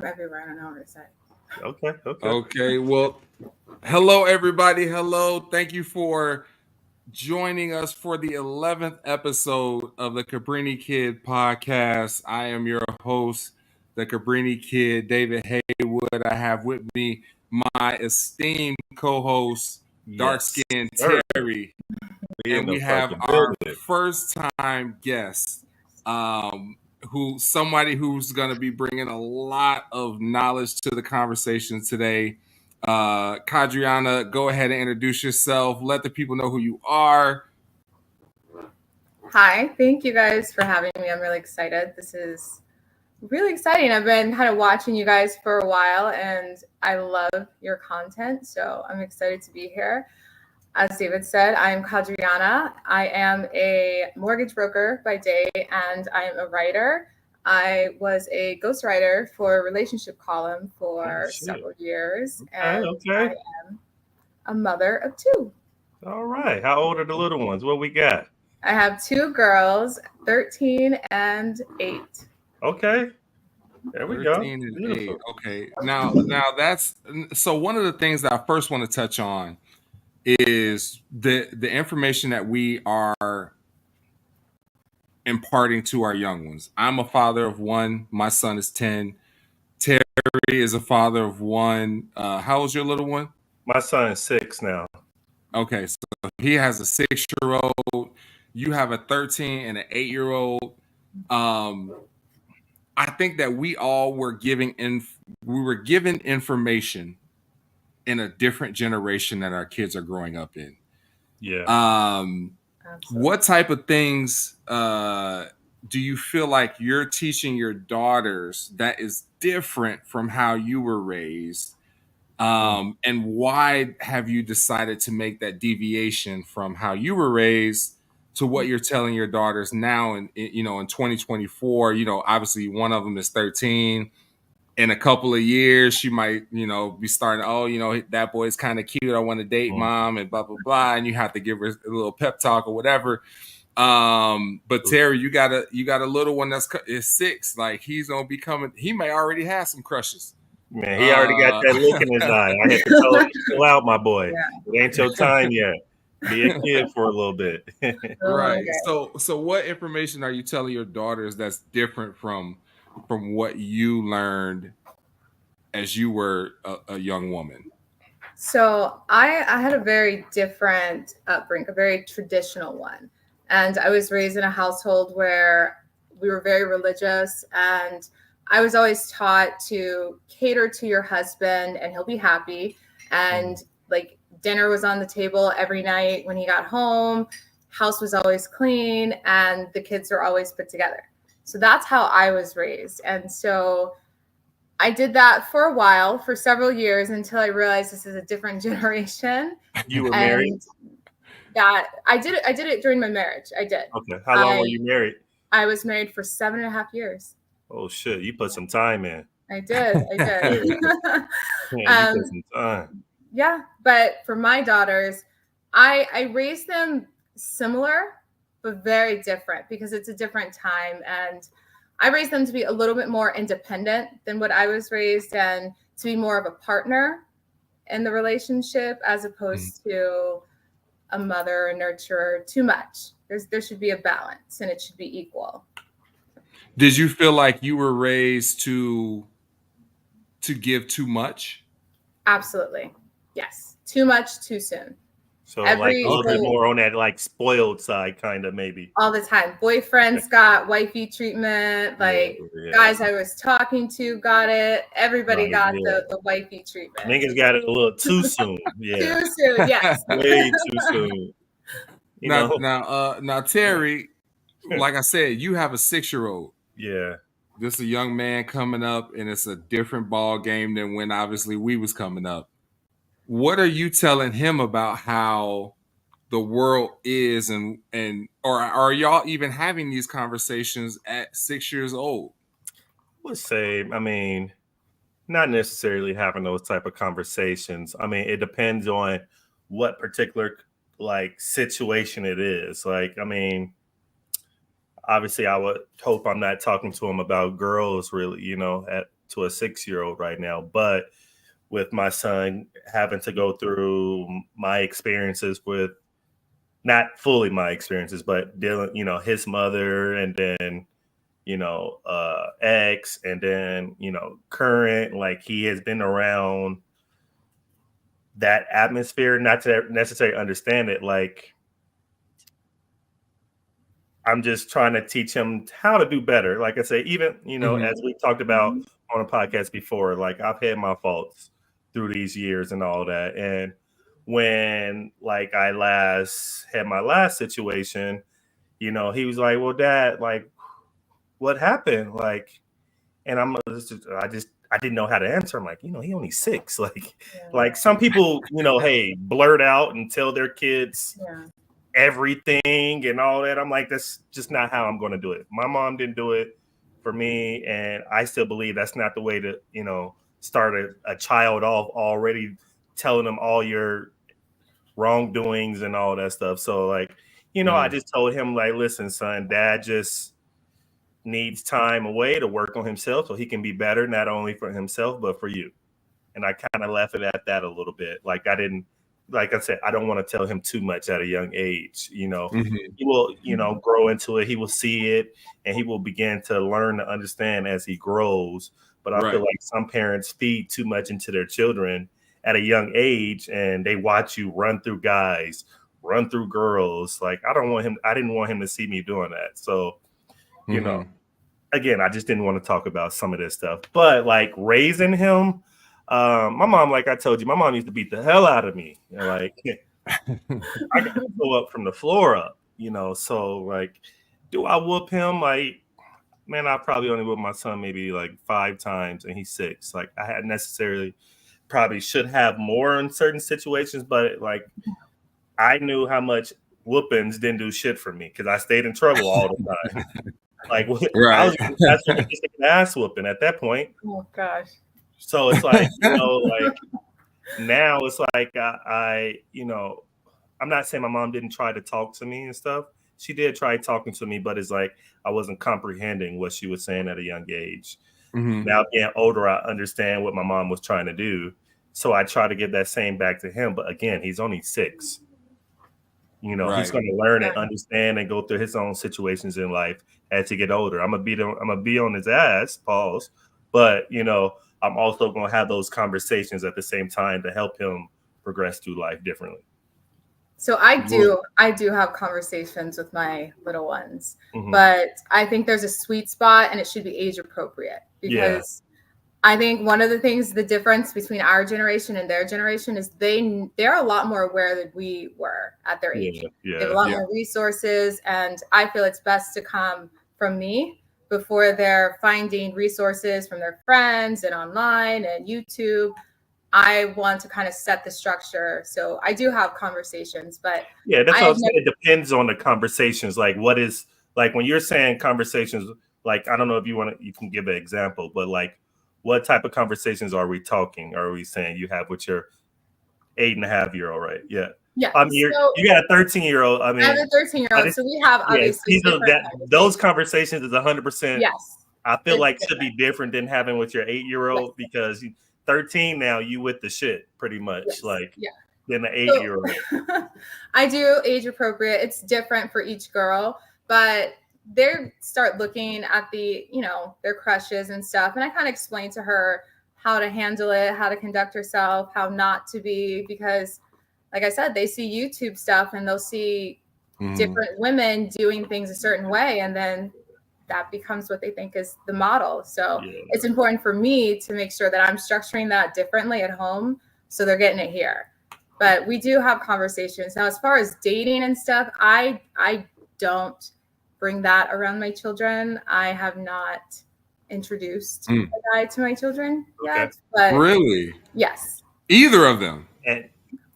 everywhere. I don't know what to say. Okay. Well, hello, everybody. Hello. Thank you for joining us for the 11th episode of the Cabrini Kid podcast. I am your host, the Cabrini Kid, David Haywood. I have with me my esteemed co-host, dark Yes, skinned sir. Terry, We in and the we have fucking our building. first time guest, somebody who's going to be bringing a lot of knowledge to the conversation today. Kadriana, go ahead and introduce yourself. Let the people know who you are. Hi, thank you guys for having me. I'm really excited. This is really exciting. I've been kind of watching you guys for a while and I love your content. So I'm excited to be here. As David said, I am Kadriana. I am a mortgage broker by day and I am a writer. I was a ghostwriter for a relationship column for several years. And I am a mother of two. All right. How old are the little ones? What we got? I have two girls, 13 and 8. Okay. There we go. 13 and Beautiful. 8. Okay. Now that's so one of the things that I first want to touch on is the information that we are imparting to our young ones. I'm a father of one. My son is 10. Terry is a father of one. How old's your little one? My son is 6 now. Okay, so he has a 6-year-old. You have a 13 and an 8-year-old. I think that we all were given information in a different generation that our kids are growing up in. Yeah. What type of things do you feel like you're teaching your daughters that is different from how you were raised? And why have you decided to make that deviation from how you were raised to what you're telling your daughters now in 2024? Obviously one of them is 13. In a couple of years, she might, be starting, that boy's kind of cute. I want to date mom and blah, blah, blah. And you have to give her a little pep talk or whatever. But Terry, you got a little one is 6. Like he's going to be coming. He may already have some crushes. Man, he already got that look in his eye. I had to tell him, chill out, my boy. Yeah. It ain't your time yet. Be a kid for a little bit. Right. So what information are you telling your daughters that's different from what you learned as you were a young woman? So I had a very different upbringing, a very traditional one. And I was raised in a household where we were very religious, and I was always taught to cater to your husband and he'll be happy. And like dinner was on the table every night when he got home, house was always clean, and the kids were always put together. So that's how I was raised. And so I did that for a while, for several years, until I realized this is a different generation. You were married? That I did it during my marriage. I did. Okay. How long were you married? I was married for 7.5 years. Oh shit! You put some time in. I did. You put some time. Yeah, but for my daughters, I raised them similar, but very different because it's a different time, and I raised them to be a little bit more independent than what I was raised, and to be more of a partner in the relationship as opposed to a mother, a nurturer. Too much. There should be a balance, and it should be equal. Did you feel like you were raised to give too much? Absolutely. Yes. Too much, too soon. So like a little bit more on that like spoiled side, kind of maybe. All the time. Boyfriends got wifey treatment. Like guys I was talking to got it. Everybody got the wifey treatment. Niggas got it a little too soon. Yeah. Too soon, yes. Way too soon. Now, Terry, like I said, you have a 6-year-old. Yeah. This is a young man coming up, and it's a different ball game than when obviously we was coming up. What are you telling him about how the world is, or are y'all even having these conversations at 6 years old? I would say, I mean, not necessarily having those type of conversations. I mean, it depends on what particular like situation it is. Like, I mean, obviously I would hope I'm not talking to him about girls really, at to a 6-year-old right now. But with my son having to go through my experiences with, not fully my experiences, but dealing, his mother, and then, ex, and then, current, like he has been around that atmosphere, not to necessarily understand it. Like, I'm just trying to teach him how to do better. Like I say, even, as we talked about on a podcast before, like I've had my faults through these years and all that. And when like I last had my last situation, he was like, well, Dad, like, what happened? Like, and I didn't know how to answer. I'm like, he only 6. Like some people, hey, blurt out and tell their kids everything and all that. I'm like, that's just not how I'm going to do it. My mom didn't do it for me, and I still believe that's not the way to, start a child off already telling them all your wrongdoings and all that stuff. So like, I just told him like, listen, son, Dad just needs time away to work on himself so he can be better, not only for himself, but for you. And I kind of left it at that a little bit. Like like I said, I don't want to tell him too much at a young age. He will, grow into it. He will see it, and he will begin to learn to understand as he grows. But I feel like some parents feed too much into their children at a young age, and they watch you run through guys, run through girls. Like I didn't want him to see me doing that. So, again, I just didn't want to talk about some of this stuff. But like raising him, my mom, like I told you, my mom used to beat the hell out of me. Like I got to go up from the floor up, So like, do I whoop him? Like, man, I probably only whooped my son maybe like 5 times, and he's 6. Like I had necessarily probably should have more in certain situations, but like I knew how much whoopings didn't do shit for me because I stayed in trouble all the time. Like I was just an ass whooping at that point. Oh gosh. So it's like, like now it's like I'm not saying my mom didn't try to talk to me and stuff. She did try talking to me, but it's like I wasn't comprehending what she was saying at a young age. Now getting older, I understand what my mom was trying to do. So I try to give that same back to him. But again, he's only 6. He's going to learn and understand and go through his own situations in life as he get older. I'm gonna be on his ass, pause. But I'm also going to have those conversations at the same time to help him progress through life differently. So I do have conversations with my little ones, but I think there's a sweet spot and it should be age appropriate because I think one of the difference between our generation and their generation is they're a lot more aware than we were at their age. They have a lot more resources, and I feel it's best to come from me before they're finding resources from their friends and online and YouTube. I want to kind of set the structure. So I do have conversations, but that's what I'm saying. It depends on the conversations. Like what is, like when you're saying conversations, like, I don't know if you can give an example, but like what type of conversations are we talking? Are we saying you have with your 8.5-year-old, right? Yeah. Yeah. I mean, you got a 13-year-old. I mean, I have a 13-year-old. So we have obviously those conversations is 100%. Yes. I feel like should be different than having with your 8-year-old because 13 now you with the shit pretty much than the 8-year-old. So, I do age appropriate. It's different for each girl, but they start looking at their crushes and stuff. And I kind of explain to her how to handle it, how to conduct herself, how not to be, because like I said, they see YouTube stuff and they'll see different women doing things a certain way. And then that becomes what they think is the model. So it's important for me to make sure that I'm structuring that differently at home so they're getting it here. But we do have conversations. Now, as far as dating and stuff, I don't bring that around my children. I have not introduced a guy to my children yet. But really? Yes. Either of them?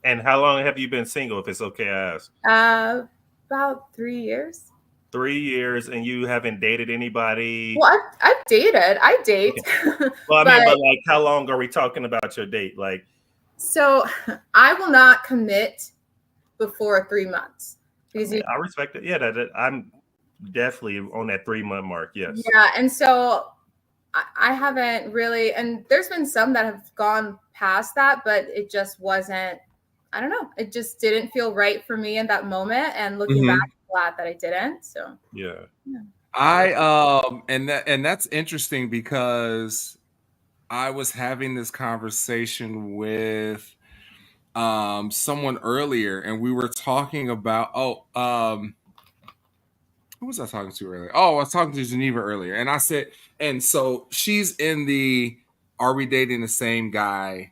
And how long have you been single, if it's okay I ask? About 3 years. 3 years, and you haven't dated anybody? Well, I've dated. I date. Okay. Well, I mean, but like, how long are we talking about your date? Like, so I will not commit before 3 months because I respect it. Yeah, I'm definitely on that 3-month mark. Yes. Yeah, and so I haven't really, and there's been some that have gone past that, but it just wasn't, I don't know. It just didn't feel right for me in that moment. And looking back, I'm glad that I didn't. So Yeah. And that's interesting because I was having this conversation with someone earlier, and we were talking about who was I talking to earlier? Oh, I was talking to Geneva earlier, and I said, and so she's in the "Are we dating the same guy?"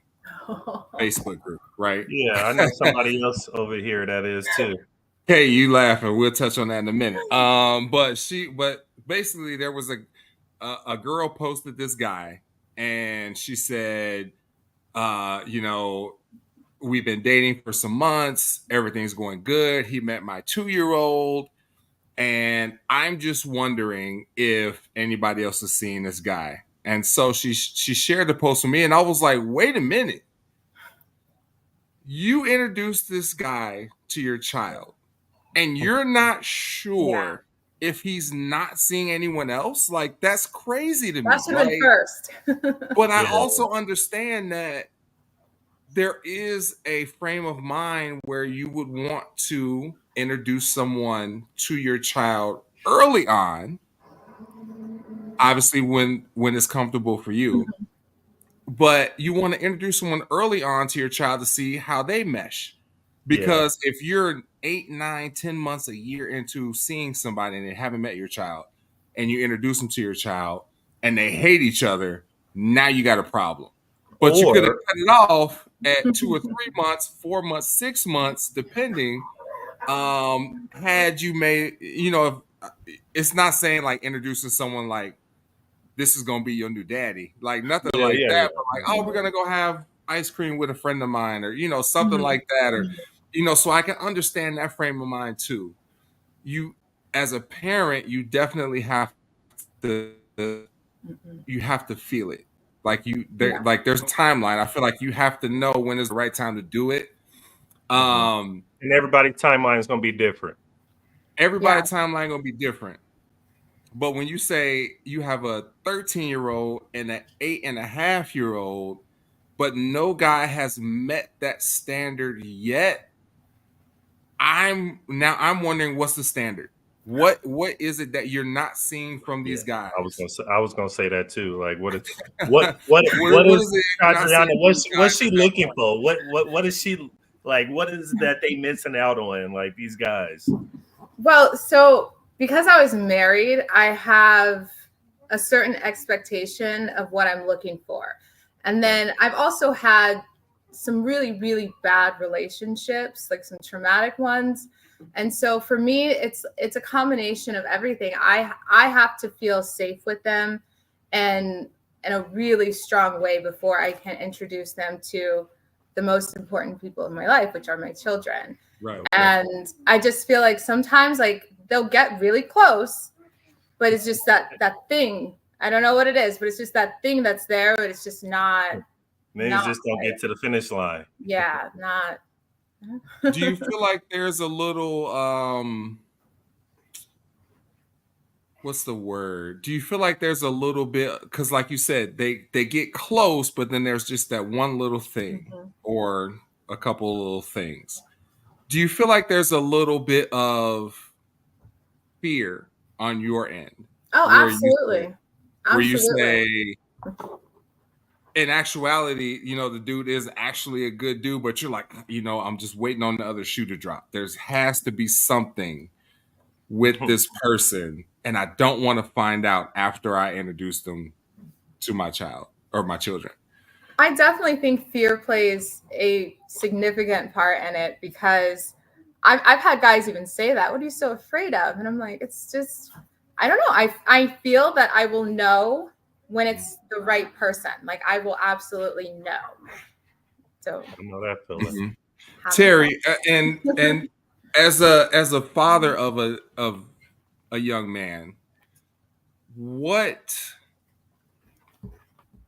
Facebook group, right? Yeah, I know somebody else over here that is too. Hey, you laughing? We'll touch on that in a minute. But basically, there was a girl posted this guy, and she said, you know, we've been dating for some months. Everything's going good. He met my 2-year-old. And I'm just wondering if anybody else has seen this guy. And so she shared the post with me, and I was like, wait a minute. You introduced this guy to your child, and you're not sure if he's not seeing anyone else? Like, that's crazy to me. That should have been first. But I also understand that there is a frame of mind where you would want to introduce someone to your child early on, obviously when it's comfortable for you, but you want to introduce someone early on to your child to see how they mesh. Because if you're 8, 9, 10 months, a year into seeing somebody and they haven't met your child, and you introduce them to your child and they hate each other, now you got a problem. But you could have cut it off at 2 or 3 months, 4 months, 6 months, depending. Had you made, it's not saying like introducing someone like this is gonna be your new daddy, like nothing like that. But like, oh, we're gonna go have ice cream with a friend of mine, or something like that, or so I can understand that frame of mind too. You, as a parent, you definitely have to feel it. Like like there's a timeline. I feel like you have to know when is the right time to do it. And everybody's timeline is going to be different. Everybody's timeline going to be different. But when you say you have a 13-year-old and an 8.5-year-old, but no guy has met that standard yet, I'm wondering what's the standard. What is it that you're not seeing from these guys? I was gonna say that too. Like, what is Kadriana? What's she looking for? What is she like? What is that they missing out on? Like these guys. Well, so because I was married, I have a certain expectation of what I'm looking for, and then I've also had some really, really bad relationships, like some traumatic ones. And so for me, it's a combination of everything. I have to feel safe with them and in a really strong way before I can introduce them to the most important people in my life, which are my children. Right. And I just feel like sometimes like they'll get really close, but it's just that thing. I don't know what it is, but it's just that thing that's there, but it's just not. Maybe just don't get to the finish line. Yeah, not. Do you feel like there's a little what's the word? Do you feel like there's a little bit, because like you said, they get close, but then there's just that one little thing or a couple of little things. Do you feel like there's a little bit of fear on your end? Oh, absolutely. Where you say, in actuality, the dude is actually a good dude, but you're like, I'm just waiting on the other shoe to drop. There's has to be something with this person, and I don't want to find out after I introduce them to my child or my children. I definitely think fear plays a significant part in it, because I've had guys even say that. What are you so afraid of? And I'm like, it's just, I don't know. I feel that I will know when it's the right person. Like I will absolutely know. So I know that feeling. Terry, and as a father of a young man,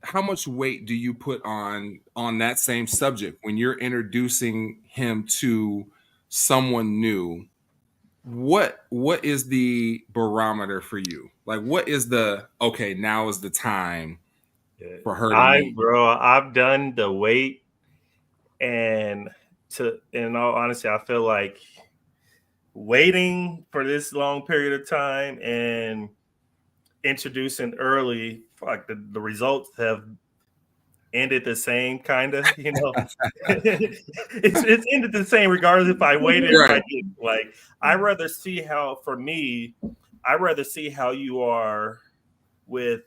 how much weight do you put on that same subject when you're introducing him to someone new? what is the barometer for you? Like, what is the okay? Now is the time for her to meet. I've done the wait, and in all honesty, I feel like waiting for this long period of time and introducing early, like the results have ended the same, kind of, it's ended the same regardless if I waited or I didn't. Like, I rather see how, for me, I rather see how you are with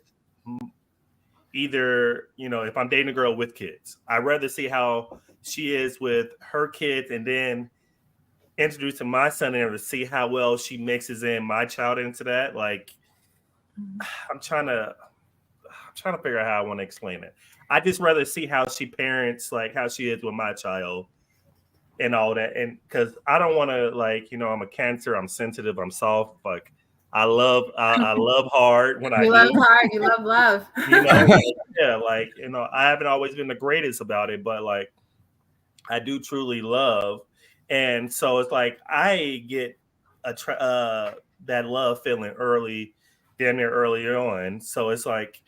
either, if I'm dating a girl with kids, I'd rather see how she is with her kids, and then introducing my son in there to see how well she mixes in my child into that. Like, I'm trying to figure out how I want to explain it. I just rather see how she parents, like how she is with my child and all that. And because I don't want to, like, I'm a Cancer, I'm sensitive, I'm soft. Like, I love hard when I You do. love hard, you love love. Yeah, like, I haven't always been the greatest about it, but like, I do truly love. And so it's like I get that love feeling damn near early on. So it's like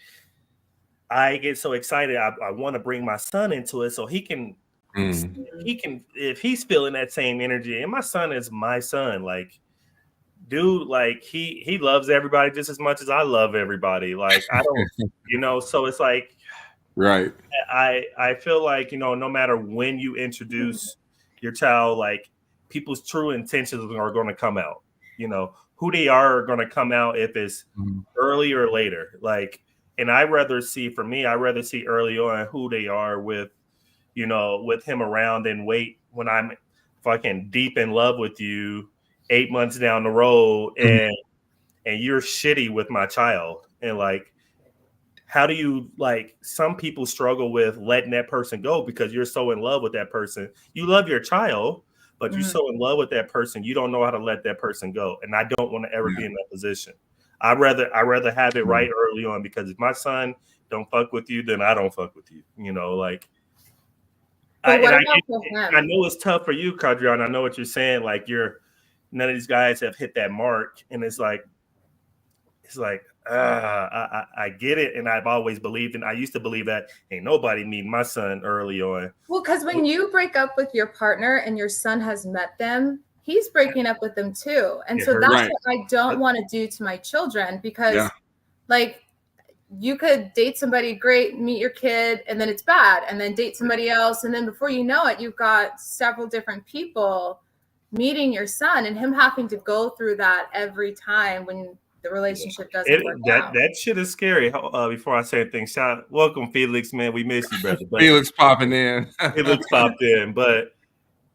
I get so excited. I want to bring my son into it so he can, if he's feeling that same energy. And my son is my son. Like, dude, like he loves everybody just as much as I love everybody. Like, I don't, so it's like, right. I feel like, no matter when you introduce your child, like, people's true intentions are going to come out. Who they are going to come out if it's early or later. Like, and I'd rather see early on who they are with, with him around, and wait when I'm fucking deep in love with you 8 months down the road, and you're shitty with my child. And like, how do you, like, some people struggle with letting that person go because you're so in love with that person. You love your child, but you're so in love with that person, you don't know how to let that person go. And I don't want to ever be in that position. I rather have it right early on, because if my son don't fuck with you, then I don't fuck with you. Like, I know it's tough for you, Kadriana. I know what you're saying. Like, none of these guys have hit that mark, and it's like I get it, and I've always believed, and I used to believe that ain't nobody meeting my son early on. Well, because when you break up with your partner and your son has met them, he's breaking up with them too. And so that's what I don't want to do to my children, because like, you could date somebody great, meet your kid, and then it's bad, and then date somebody else, and then before you know it, you've got several different people meeting your son, and him having to go through that every time when the relationship doesn't work out. That shit is scary. Before I say anything, welcome, Felix, man. We miss you, brother. Felix popping in. Felix popped in, but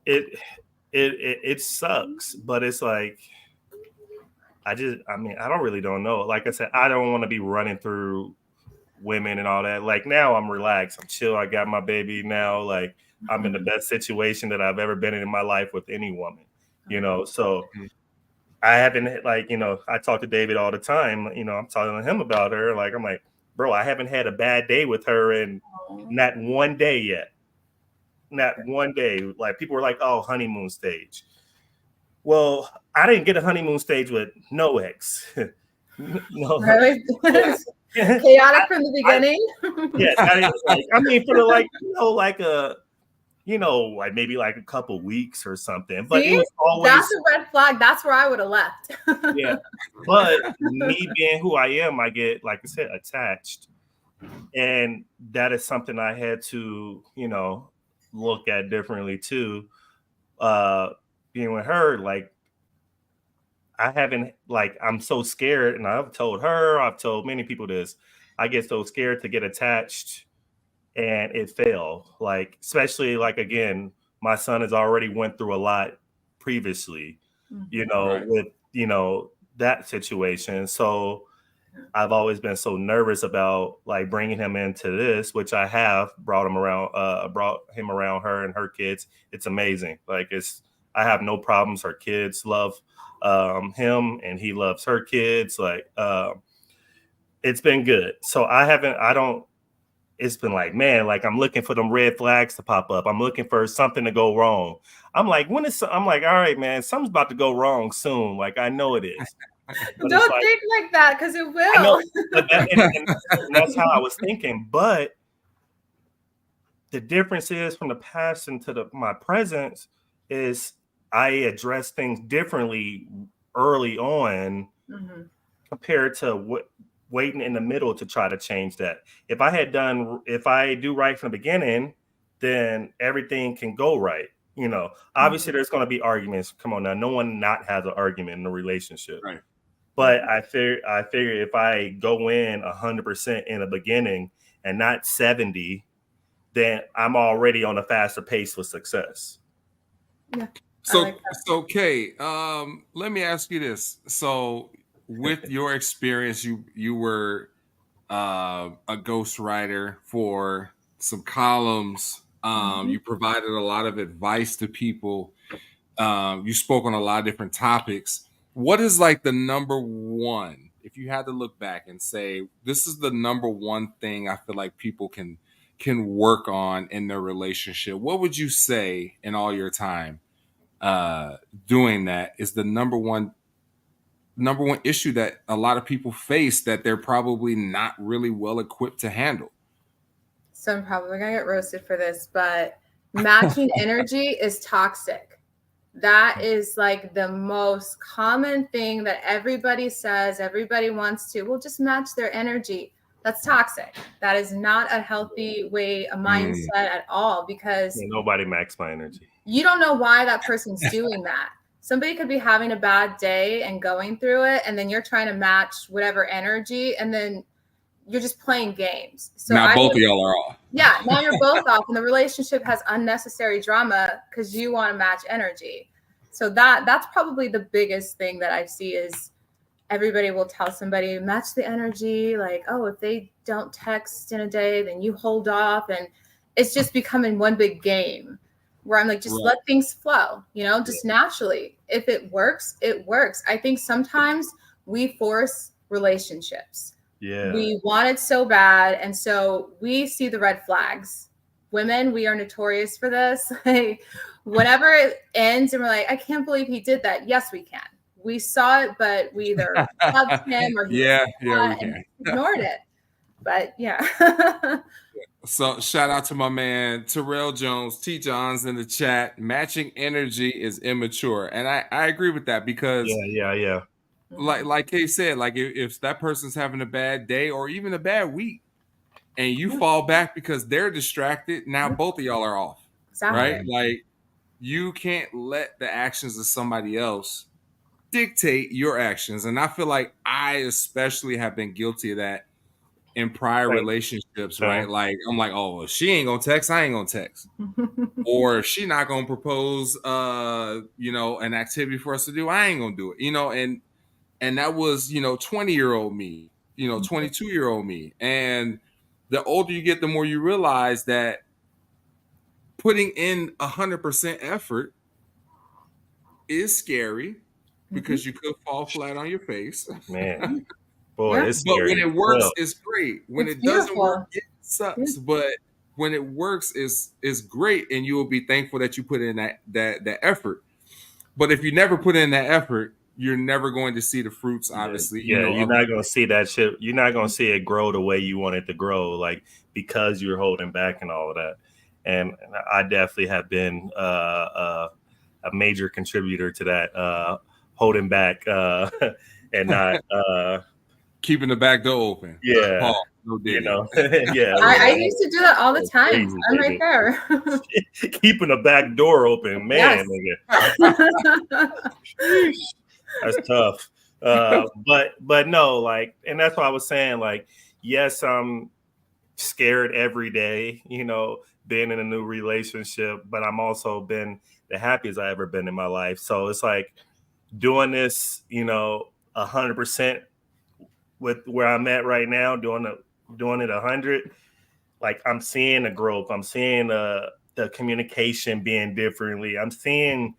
it sucks. But it's like, I don't know. Like I said, I don't want to be running through women and all that. Like, now I'm relaxed, I'm chill. I got my baby now. Like, I'm in the best situation that I've ever been in my life with any woman. So. I haven't, like, I talk to David all the time. I'm talking to him about her. Like, I'm like, bro, I haven't had a bad day with her in not one day yet. Not one day. Like, people were like, oh, honeymoon stage. Well, I didn't get a honeymoon stage with no ex. No. Really? Chaotic from the beginning? For the, like a, like maybe like a couple weeks or something. But it was always, that's a red flag. That's where I would have left. Yeah. But me being who I am, I get, like I said, attached. And that is something I had to, look at differently too. Being with her, like, I haven't, like, I'm so scared, and I've told many people this. I get so scared to get attached, and it failed. Like, especially, like, again, my son has already went through a lot previously, with, that situation. So I've always been so nervous about, like, bringing him into this, which I have brought him around her and her kids. It's amazing. Like, I have no problems. Her kids love him, and he loves her kids. Like, it's been good. So I it's been like, man, like I'm looking for them red flags to pop up. I'm looking for something to go wrong. I'm like, I'm like, all right, man, something's about to go wrong soon. Like, I know it is. But Don't think like that, because it will. I know, but and that's how I was thinking. But the difference is from the past into my present is I address things differently early on compared to waiting in the middle to try to change that. If I do right from the beginning, then everything can go right. Obviously there's going to be arguments. Come on now, no one not has an argument in a relationship. Right. But I figure if I go in 100% in the beginning and not 70, then I'm already on a faster pace for success. Yeah. So Kay, let me ask you this. So with your experience, you were a ghostwriter for some columns. You provided a lot of advice to people. You spoke on a lot of different topics. What is like the number one, if you had to look back and say, this is the number one thing I feel like people can work on in their relationship? What would you say in all your time doing that is the number one issue that a lot of people face that they're probably not really well equipped to handle? So I'm probably gonna get roasted for this, but matching energy is toxic. That is like the most common thing that everybody says. Everybody wants to, well, just match their energy. That's toxic. That is not a healthy way, a mindset at all, because nobody matches my energy. You don't know why that person's doing that. Somebody could be having a bad day and going through it, and then you're trying to match whatever energy, and then you're just playing games. So now both of y'all are off. Yeah, now you're both off, and the relationship has unnecessary drama because you want to match energy. So that's probably the biggest thing that I see is everybody will tell somebody, match the energy. Like, oh, if they don't text in a day, then you hold off. And it's just becoming one big game where I'm like, just let things flow, just naturally. If it works, it works. I think sometimes we force relationships. Yeah. We want it so bad. And so we see the red flags. Women, we are notorious for this. Like, whenever it ends and we're like, I can't believe he did that. Yes, we can. We saw it, but we either loved him or we can. Ignored it. But yeah. So shout out to my man Terrell Jones, T. Johns in the chat. Matching energy is immature, and I agree with that because yeah. Like Kay said, like if that person's having a bad day or even a bad week, and you fall back because they're distracted, now both of y'all are off. Exactly. Right? Like you can't let the actions of somebody else dictate your actions, and I feel like I especially have been guilty of that in prior relationships, right? Like I'm like, oh, if she ain't gonna text, I ain't gonna text. Or if she not gonna propose an activity for us to do, I ain't gonna do it. And that was 20-year-old me, 22-year-old me. And the older you get, the more you realize that putting in 100% effort is scary because you could fall flat on your face. Man. Boy, it's scary. But when it works, it's great. When it doesn't work, it sucks. But when it works, is great, and you will be thankful that you put in that effort. But if you never put in that effort, you're never going to see the fruits. Obviously, you're not going to see that shit. You're not going to see it grow the way you want it to grow, like because you're holding back and all of that. And I definitely have been a major contributor to that, holding back and not. Keeping the back door open. Yeah. Yeah. I used to do that all the time. Crazy, I'm right there. Keeping the back door open, man. That's tough. But no, like, and that's what I was saying. Like, yes, I'm scared every day, being in a new relationship, but I'm also been the happiest I ever been in my life. So it's like doing this, 100%. With where I'm at right now, doing it 100, like I'm seeing the growth. I'm seeing the communication being differently. I'm seeing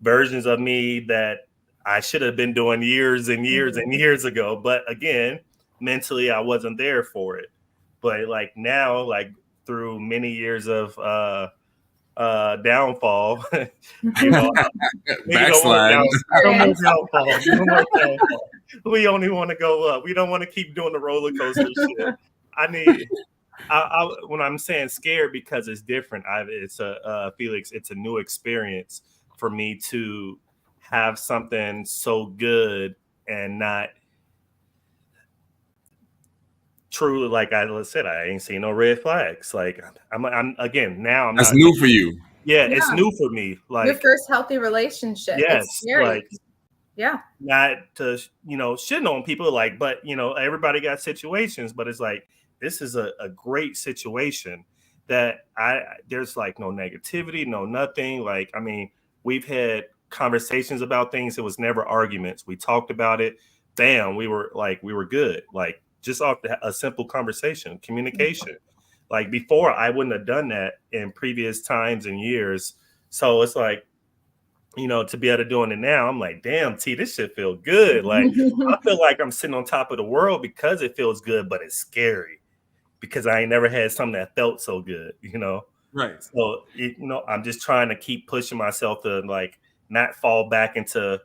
versions of me that I should have been doing years and years and years ago. But again, mentally, I wasn't there for it. But like now, like through many years of downfall, you know, we don't want Backslide. no more downfall. No more downfall. We only want to go up. We don't want to keep doing the roller coaster shit. When I'm saying scared because it's different, it's a Felix. It's a new experience for me to have something so good and not truly, like I said, I ain't seen no red flags. Like I'm again now. I'm That's not new for you. Yeah, it's new for me. Like your first healthy relationship. Yes, it's scary. like not to shit on people, like, but everybody got situations, but it's like this is a great situation that there's like no negativity, no nothing. Like, I mean, we've had conversations about things. It was never arguments. We talked about it. Bam, we were good. Like just off a simple conversation, communication. Like before, I wouldn't have done that in previous times and years. So it's like, to be able to doing it now, I'm like, damn, T, this shit feel good. Like I feel like I'm sitting on top of the world because it feels good, but it's scary because I ain't never had something that felt so good, Right. So I'm just trying to keep pushing myself to like not fall back into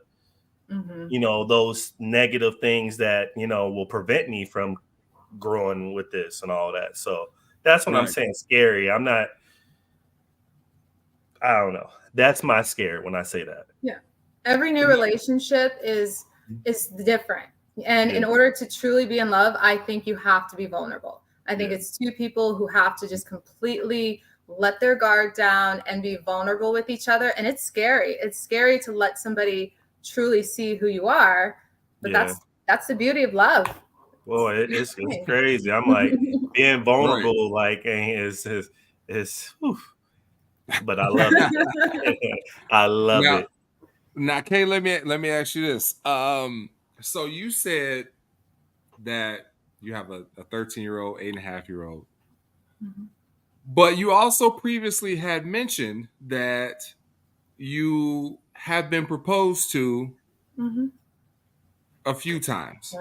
those negative things that will prevent me from growing with this and all that. So that's what I'm saying scary. I don't know. That's my scare when I say that. Yeah. Every new relationship is different. And in order to truly be in love, I think you have to be vulnerable. I think it's two people who have to just completely let their guard down and be vulnerable with each other. And it's scary. It's scary to let somebody truly see who you are. But that's the beauty of love. Well, it's crazy. I'm like being vulnerable, like, is but I love it. I love it. Now, Kay, let me ask you this. So you said that you have a 13-year-old, 8.5-year-old, but you also previously had mentioned that you have been proposed to a few times.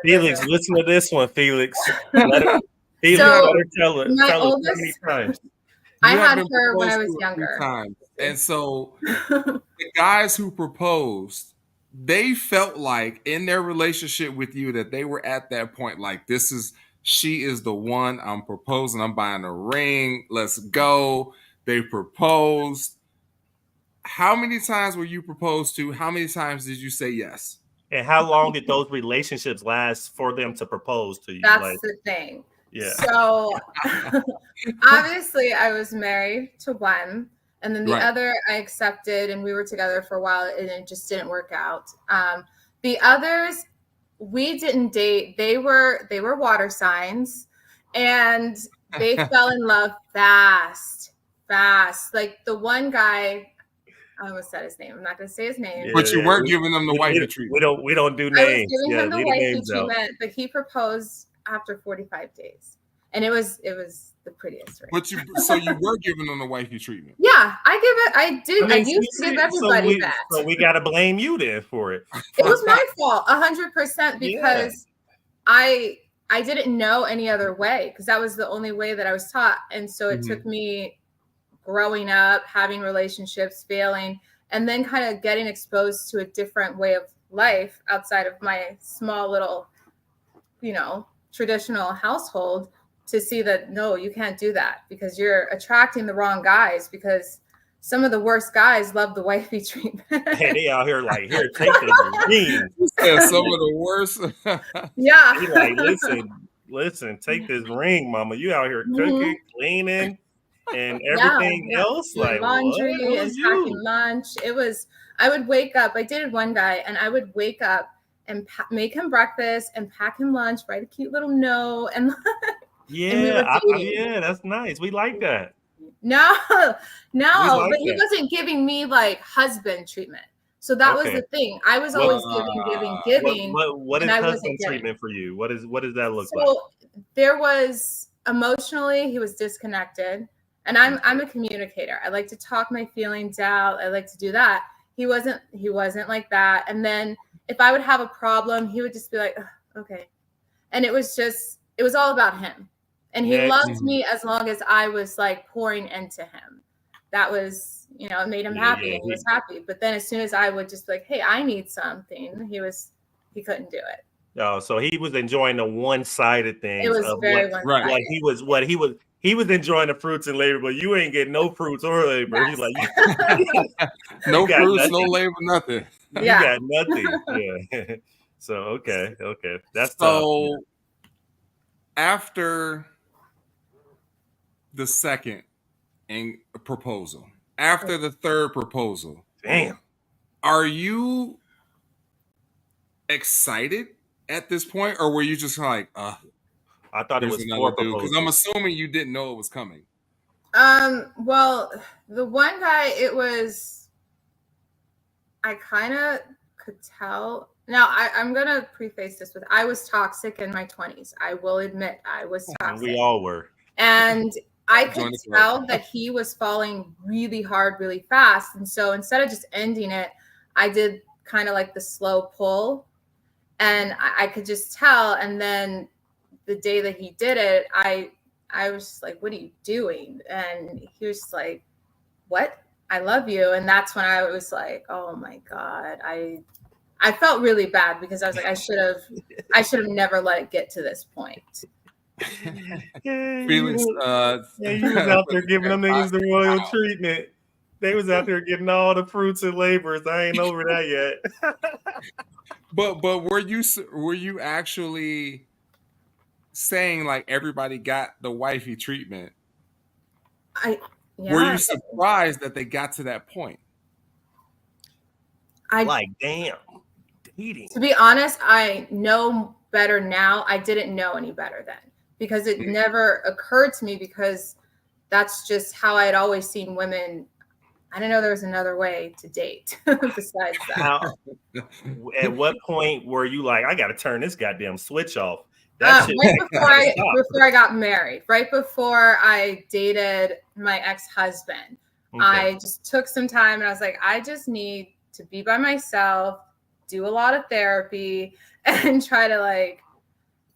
Felix, listen to this one, Felix. Let her tell it how many times. I had her when I was younger. And so the guys who proposed, they felt like in their relationship with you that they were at that point, like she is the one. I'm proposing. I'm buying a ring. Let's go. They proposed. How many times were you proposed to? How many times did you say yes? And how long did those relationships last for them to propose to you? That's the thing. Yeah. So obviously I was married to one, and then the other I accepted, and we were together for a while, and it just didn't work out. The others, we didn't date. They were water signs, and they fell in love fast. Like the one guy, I almost said his name. I'm not going to say his name. But you weren't giving them the wifey treatment. We don't do names. I was giving him the wifey treatment, but he proposed after 45 days, and it was the prettiest ring. But so you were giving them the wifey treatment. Yeah, I used to give everybody that. So we got to blame you then for it. It was my fault, 100%, because I didn't know any other way, because that was the only way that I was taught, and so it took me growing up, having relationships, failing, and then kind of getting exposed to a different way of life outside of my small little, traditional household, to see that, no, you can't do that, because you're attracting the wrong guys, because some of the worst guys love the wifey treatment. Hey, they out here like, here, take this ring. Some of the worst. Yeah. He like, listen, take this ring, mama. You out here cooking, cleaning, and everything else, like laundry and packing lunch. I would wake up. I dated one guy, and I would wake up and make him breakfast and pack him lunch, write a cute little note, and that's nice. We like that. No, but he wasn't giving me like husband treatment. So that was the thing. I was always giving. What is husband treatment for you? What does that look like? So there was emotionally, he was disconnected. And I'm a communicator. I like to talk my feelings out. I like to do that. He wasn't like that. And then if I would have a problem, he would just be like, okay. And it was all about him. And he loved me as long as I was like pouring into him. That was, you know, it made him happy and he was happy. But then as soon as I would just be like, hey, I need something, he couldn't do it. Oh, so he was enjoying the one-sided things. It was very one-sided. Like he was enjoying the fruits and labor, but you ain't getting no fruits or labor. Yes. He's like, no fruits, nothing. no labor, nothing. You got nothing. Yeah. So okay, that's so. tough. After the second proposal, after the third proposal, damn, are you excited at this point, or were you just like, I thought it was another dude? Because I'm assuming you didn't know it was coming. Well, the one guy, I kind of could tell. Now, I'm going to preface this with, I was toxic in my 20s. I will admit I was toxic. We all were. And I could tell that he was falling really hard, really fast. And so instead of just ending it, I did kind of like the slow pull. And I could just tell. And then the day that he did it, I was just like, what are you doing? And he was just like, what? I love you. And that's when I was like, oh my God, I felt really bad because I was like, I should have never let it get to this point. Felix, you was out there giving them niggas the royal treatment. They was out there getting all the fruits and labors. I ain't over that yet. But were you actually saying like everybody got the wifey treatment? Were you surprised that they got to that point? Like, damn. Dating. To be honest, I know better now. I didn't know any better then because it never occurred to me because that's just how I had always seen women. I didn't know there was another way to date besides that. Now, at what point were you like, I got to turn this goddamn switch off? Right before I got married, right before I dated my ex-husband, I just took some time and I was like, I just need to be by myself, do a lot of therapy, and try to like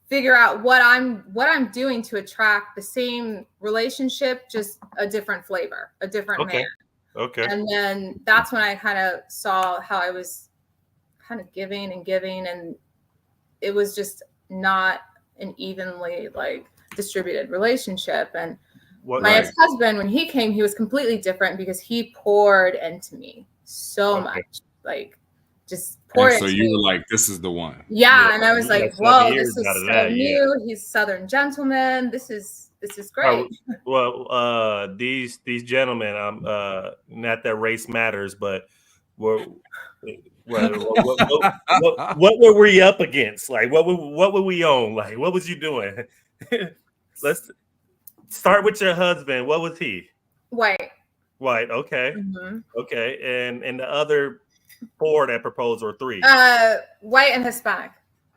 figure out what I'm doing to attract the same relationship, just a different flavor, a different man. Okay. And then that's when I kind of saw how I was kind of giving, and it was just not an evenly like distributed relationship. And my ex-husband, when he came, he was completely different because he poured into me so much, like just poured into me. So you were like, this is the one. Yeah. And I was like, whoa, this is so new. He's Southern gentleman. This is great. These gentlemen, not that race matters, but what were we up against? Like, what were we on? Like, what was you doing? Let's start with your husband. What was he? White. Okay. Mm-hmm. Okay. And the other 4 that proposed, or 3? White and Hispanic.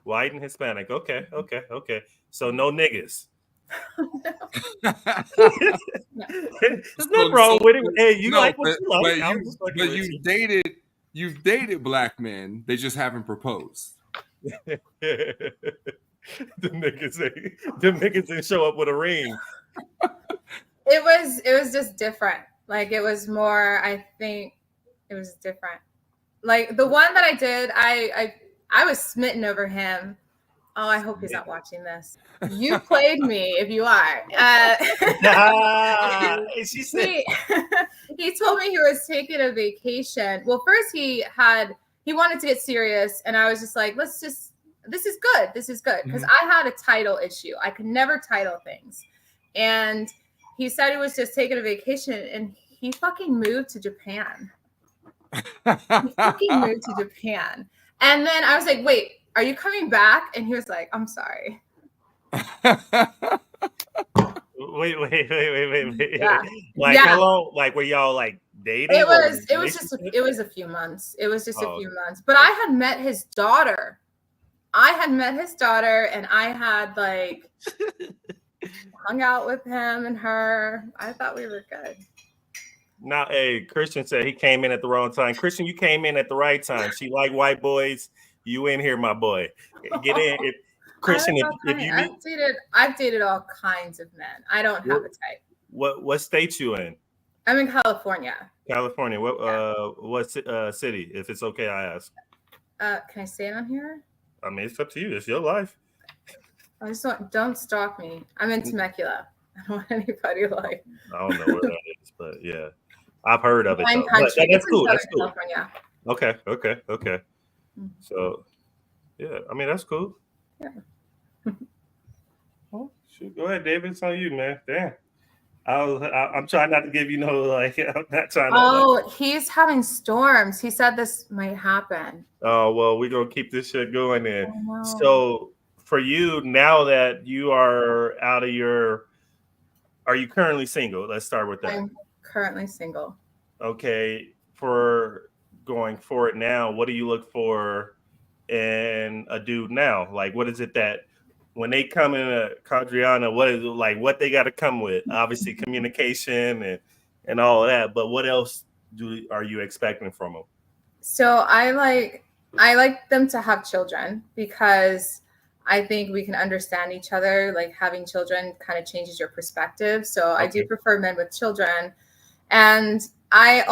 White and Hispanic. Okay. So no niggas. No. There's nothing wrong with it. Hey, you like what you like. But you've dated black men. They just haven't proposed. The niggas didn't show up with a ring. It was just different. Like it was more. I think it was different. Like the one that I did, I was smitten over him. Oh, I hope he's not watching this. You played me if you are. She said he told me he was taking a vacation. Well, first he wanted to get serious, and I was just like, this is good. Because I had a title issue. I could never title things. And he said he was just taking a vacation, and he fucking moved to Japan. And then I was like, wait, are you coming back? And he was like, I'm sorry. Wait. Yeah. Like how long? Like were y'all like dating? It was a few months. It was just a few months. But I had met his daughter. And I had like hung out with him and her. I thought we were good. Now, hey, Christian said he came in at the wrong time. Christian, you came in at the right time. She like white boys. You in here, my boy. Get in. Christian, if you meet, I've dated all kinds of men. I don't have a type. What state you in? I'm in California. California. What city? If it's okay, I ask. Can I say it on here? I mean, it's up to you. It's your life. I just don't stalk me. I'm in Temecula. I don't want anybody like. I don't know where that is, but yeah, I've heard of it. Wine Though. But country. that's cool. It's That's cool. California. Okay. So, yeah, I mean that's cool. Yeah. Oh, shoot. Go ahead, David. It's on you, man. Damn. I'm trying not to give you no like. I'm not trying to. Oh, he's having storms. He said this might happen. Oh well, we're gonna keep this shit going then. Oh, no. So for you, now that you are out of your, are you currently single? Let's start with that. I'm currently single. Okay, for going forward now, what do you look for in a dude now? Like, what is it that when they come in a Kadriana, what is it like? What they got to come with? Obviously, communication and all of that. But what else are you expecting from them? So I like them to have children because I think we can understand each other. Like having children kind of changes your perspective. So I do prefer men with children. And I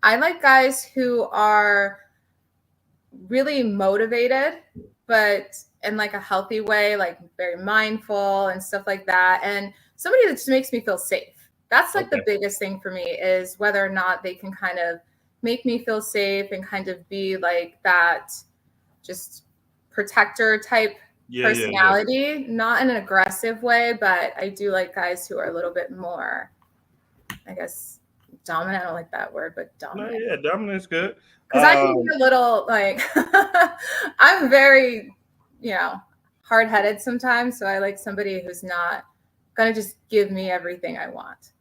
like guys who are really motivated, but in like a healthy way, like very mindful and stuff like that. And somebody that just makes me feel safe. That's like the biggest thing for me is whether or not they can kind of make me feel safe and kind of be like that just protector type personality, not in an aggressive way, but I do like guys who are a little bit more, I guess, dominant. I don't like that word, but dominant. No, yeah, dominant's good. Because I can be a little like, I'm very, hard-headed sometimes. So I like somebody who's not going to just give me everything I want.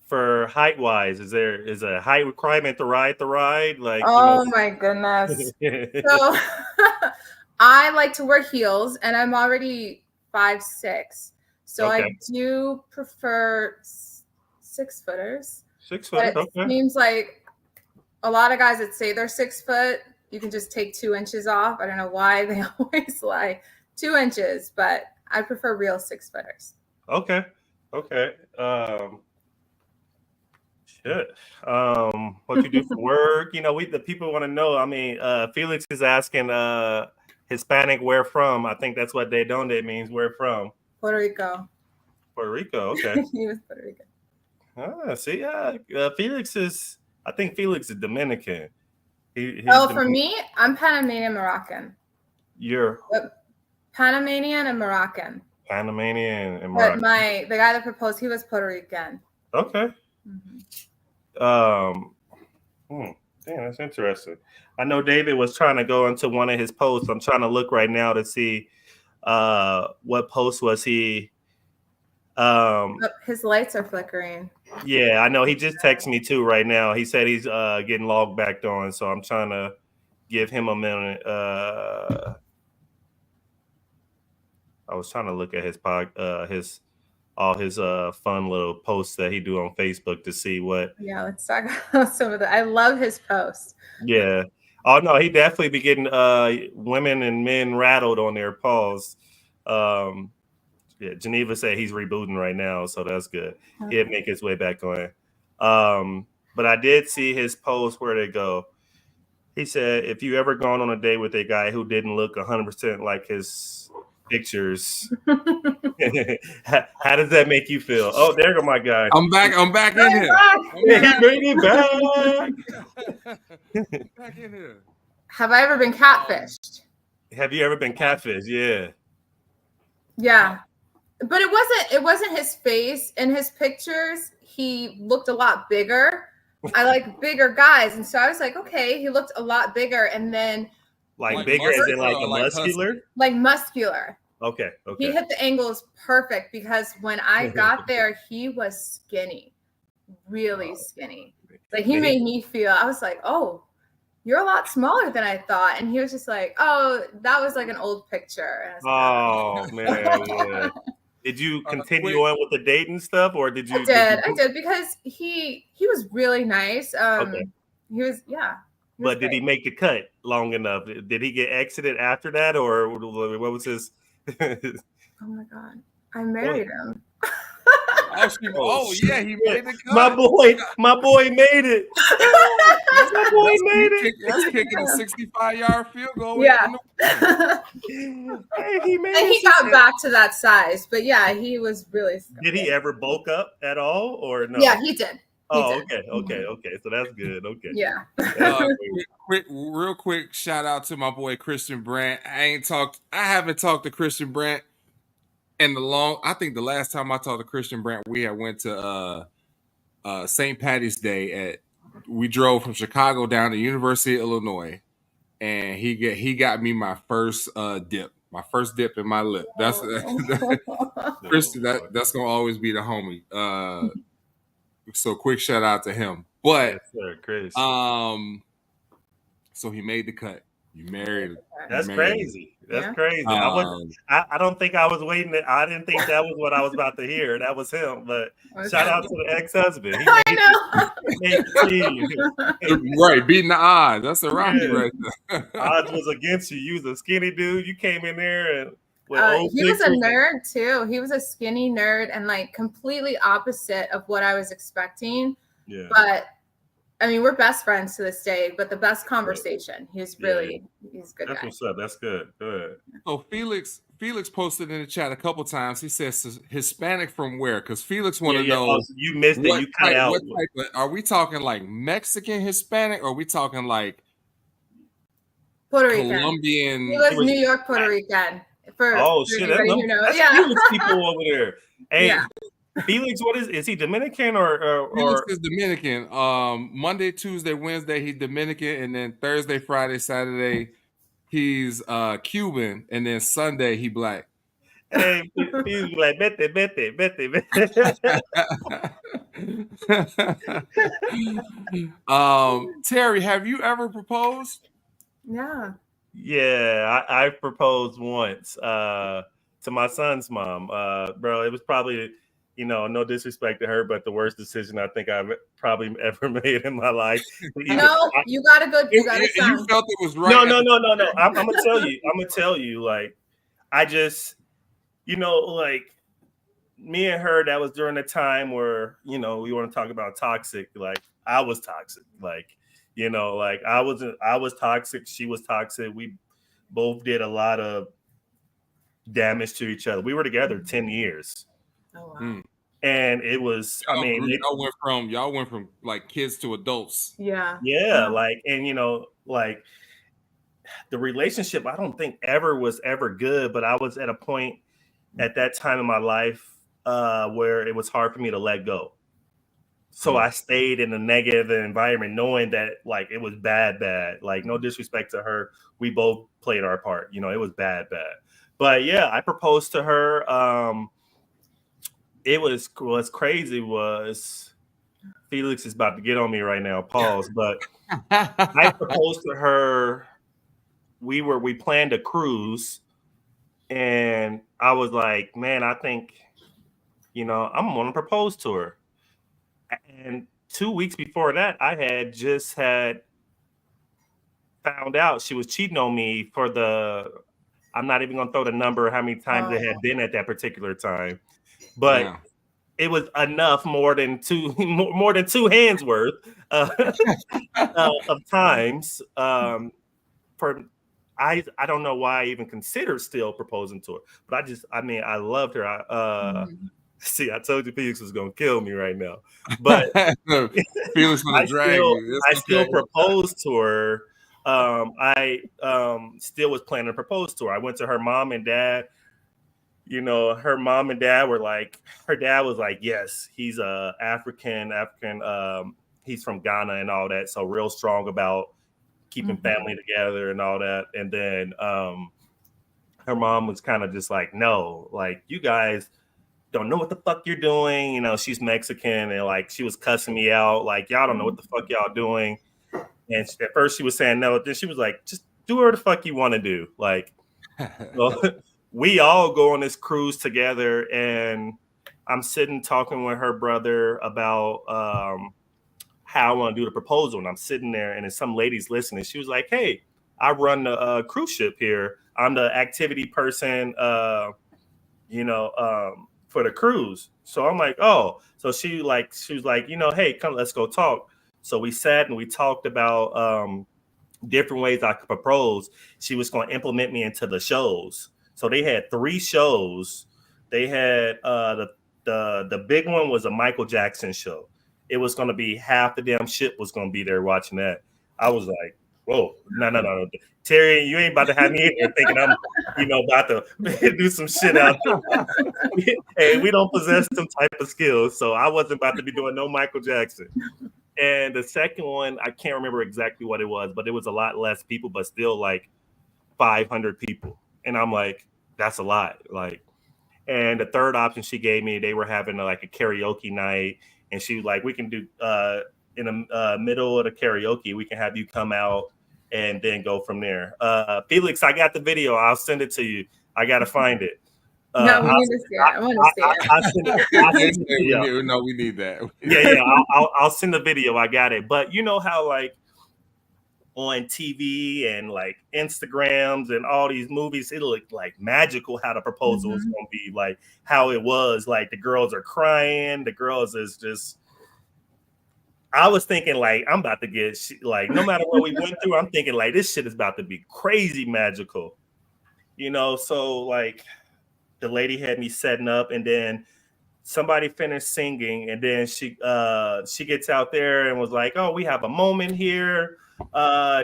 For height-wise, is a height requirement to ride the ride? Like, my goodness. So I like to wear heels, and I'm already 5'6". So I do prefer 6-footers. 6 foot. But it seems like a lot of guys that say they're 6 foot, you can just take 2 inches off. I don't know why they always lie 2 inches, but I prefer real 6-footers. Okay. Shit. What you do for work? The people want to know. I mean, Felix is asking Hispanic where from. I think that's what de donde means, where from. Puerto Rico. Puerto Rico, okay. He was Puerto Rican. See, Felix is Dominican. For me, I'm Panamanian Moroccan. You're Panamanian and Moroccan. Panamanian and Moroccan. But the guy that proposed, he was Puerto Rican. Okay. Damn, that's interesting. I know David was trying to go into one of his posts. I'm trying to look right now to see what post was he. His lights are flickering. Yeah, I know. He just texted me too right now. He said he's getting logged back on, so I'm trying to give him a minute. I was trying to look at his fun little posts that he do on Facebook to see what. Yeah, let's talk about some of that. I love his posts. Yeah. Oh no, he definitely be getting women and men rattled on their paws. Yeah, Geneva said he's rebooting right now, so that's good. Okay. He'll make his way back on. But I did see his post. Where'd it go? He said, if you ever gone on a date with a guy who didn't look 100% like his pictures, how does that make you feel? Oh, there go my guy. I'm back in here. Yeah, he made it back. Back in here. Have I ever been catfished? Have you ever been catfished? Yeah. Yeah. But it wasn't his face. In his pictures, he looked a lot bigger. I like bigger guys. And so I was like, okay, he looked a lot bigger. And then like bigger as in like a muscular? Like muscular. Okay. He hit the angles perfect because when I got there, he was skinny. Really skinny. Like he made me feel, I was like, oh, you're a lot smaller than I thought. And he was just like, oh, that was like an old picture. And I was like, man, yeah. Did you continue on with the dating stuff, or did you? I did because he was really nice. He was, But did he make the cut long enough? Did he get exited after that, or what was his Oh my God. I married him. Oh yeah, he made the cut. My boy made it. My boy made it. That's kicking a 65-yard field goal. Yeah. Hey, he made And it. he got back to that size, but yeah, he was really. Did he ever bulk up at all, or no? Yeah, he did. Oh, okay. So that's good. Okay. Yeah. Real quick, shout out to my boy Christian Brandt. I haven't talked to Christian Brandt in I think the last time I talked to Christian Brandt, we had went to St. Patty's Day we drove from Chicago down to University of Illinois, and he got me my first dip. My first dip in my lip. That's Christian. That's gonna always be the homie. So quick shout out to him. But yes, sir, Chris. So he made the cut. You married. That's crazy. That's crazy. I don't think I was waiting. I didn't think that was what I was about to hear. That was him. But shout out to the ex-husband. Right, beating the odds. That's a Rocky right there. Odds was against you. You was a skinny dude. You came in there and he was a nerd too. He was a skinny nerd and like completely opposite of what I was expecting. Yeah. But I mean, we're best friends to this day, but the best conversation. He's good. That's what's up. That's good. Good. So Felix posted in the chat a couple times. He says Hispanic from where? Because Felix want to know. You missed it. You cut out. Are we talking like Mexican Hispanic, or are we talking like Puerto Rican? Colombian. He was New York, Puerto Rican. Shit! That's huge people over there. Hey. Yeah. Felix, is he Dominican or Felix is Dominican. Monday, Tuesday, Wednesday, he's Dominican, and then Thursday, Friday, Saturday, he's Cuban, and then Sunday he black. Hey, he's like vete. Terry, have you ever proposed? Yeah. Yeah, I proposed once to my son's mom. Bro, it was probably, no disrespect to her, but the worst decision I think I've probably ever made in my life. You got a good. You got a son. You felt it was right. No. I'm gonna tell you. Like, I just, like, me and her. That was during the time where we want to talk about toxic. Like, I was toxic. Like, like I was toxic. She was toxic. We both did a lot of damage to each other. We were together 10 years. Oh, wow. And it was, y'all went from like kids to adults. Yeah. Like, and like the relationship, I don't think was ever good, but I was at a point at that time in my life where it was hard for me to let go. So I stayed in a negative environment, knowing that like it was bad. Like, no disrespect to her, we both played our part. It was bad. But yeah, I proposed to her. What's crazy was Felix is about to get on me right now. Pause. But I proposed to her. We planned a cruise, and I was like, man, I think, I'm going to propose to her. And 2 weeks before that, I had just found out she was cheating on me I'm not even going to throw the number how many times it had been at that particular time. But it was enough, more than two hands worth of times. I don't know why I even considered still proposing to her, but I loved her. See, I told you Felix was gonna kill me right now, but Felix gonna drag you. I still proposed to her. I still was planning to propose to her. I went to her mom and dad. Her mom and dad were like, her dad was like, yes, he's African. He's from Ghana and all that. So real strong about keeping family together and all that. And then her mom was kind of just like, no, like, you guys don't know what the fuck you're doing. She's Mexican, and like, she was cussing me out. Like, y'all don't know what the fuck y'all doing. And at first she was saying no. Then she was like, just do whatever the fuck you want to do. Like, well, we all go on this cruise together, and I'm sitting talking with her brother about how I want to do the proposal. And I'm sitting there, and then some lady's listening. She was like, hey, I run the cruise ship here. I'm the activity person, for the cruise. So I'm like, oh, so she was like, hey, come, let's go talk. So we sat and we talked about different ways I could propose. She was going to implement me into the shows. So they had 3 shows. They had the big one was a Michael Jackson show. It was going to be half the damn ship was going to be there watching that. I was like, whoa, no. Terry, you ain't about to have me in here thinking I'm, about to do some shit out there. Hey, we don't possess some type of skills. So I wasn't about to be doing no Michael Jackson. And the second one, I can't remember exactly what it was, but it was a lot less people, but still like 500 people. And I'm like, that's a lot. Like, and the third option she gave me, they were having like a karaoke night, and she was like, we can do in the middle of the karaoke, we can have you come out and then go from there. Felix, I got the video. I'll send it to you. I got to find it. No, we need to see it. I want to see it. No, we need that. Yeah. I'll send the video. I got it. But you know how like on TV and like Instagrams and all these movies, it looked like magical how the proposal was going to be, like how it was. Like the girls are crying. The girls is just. I was thinking like I'm about to get like no matter what we went through, I'm thinking like this shit is about to be crazy magical, So like. The lady had me setting up, and then somebody finished singing, and then she gets out there and was like, "Oh, we have a moment here.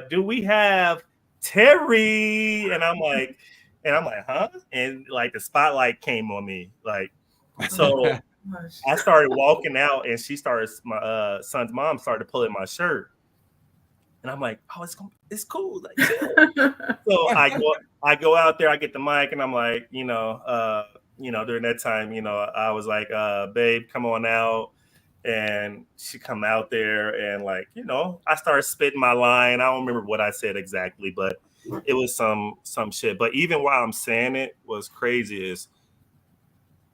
Do we have Terry?" And I'm like, "Huh?" And like the spotlight came on me, like so. I started walking out, and my son's mom started pulling my shirt, and I'm like, "Oh, it's cool." Like, so I go out there, I get the mic, and I'm like, during that time, I was like, babe, come on out. And she come out there and like, I started spitting my line. I don't remember what I said exactly, but it was some shit. But even while I'm saying it, what's crazy is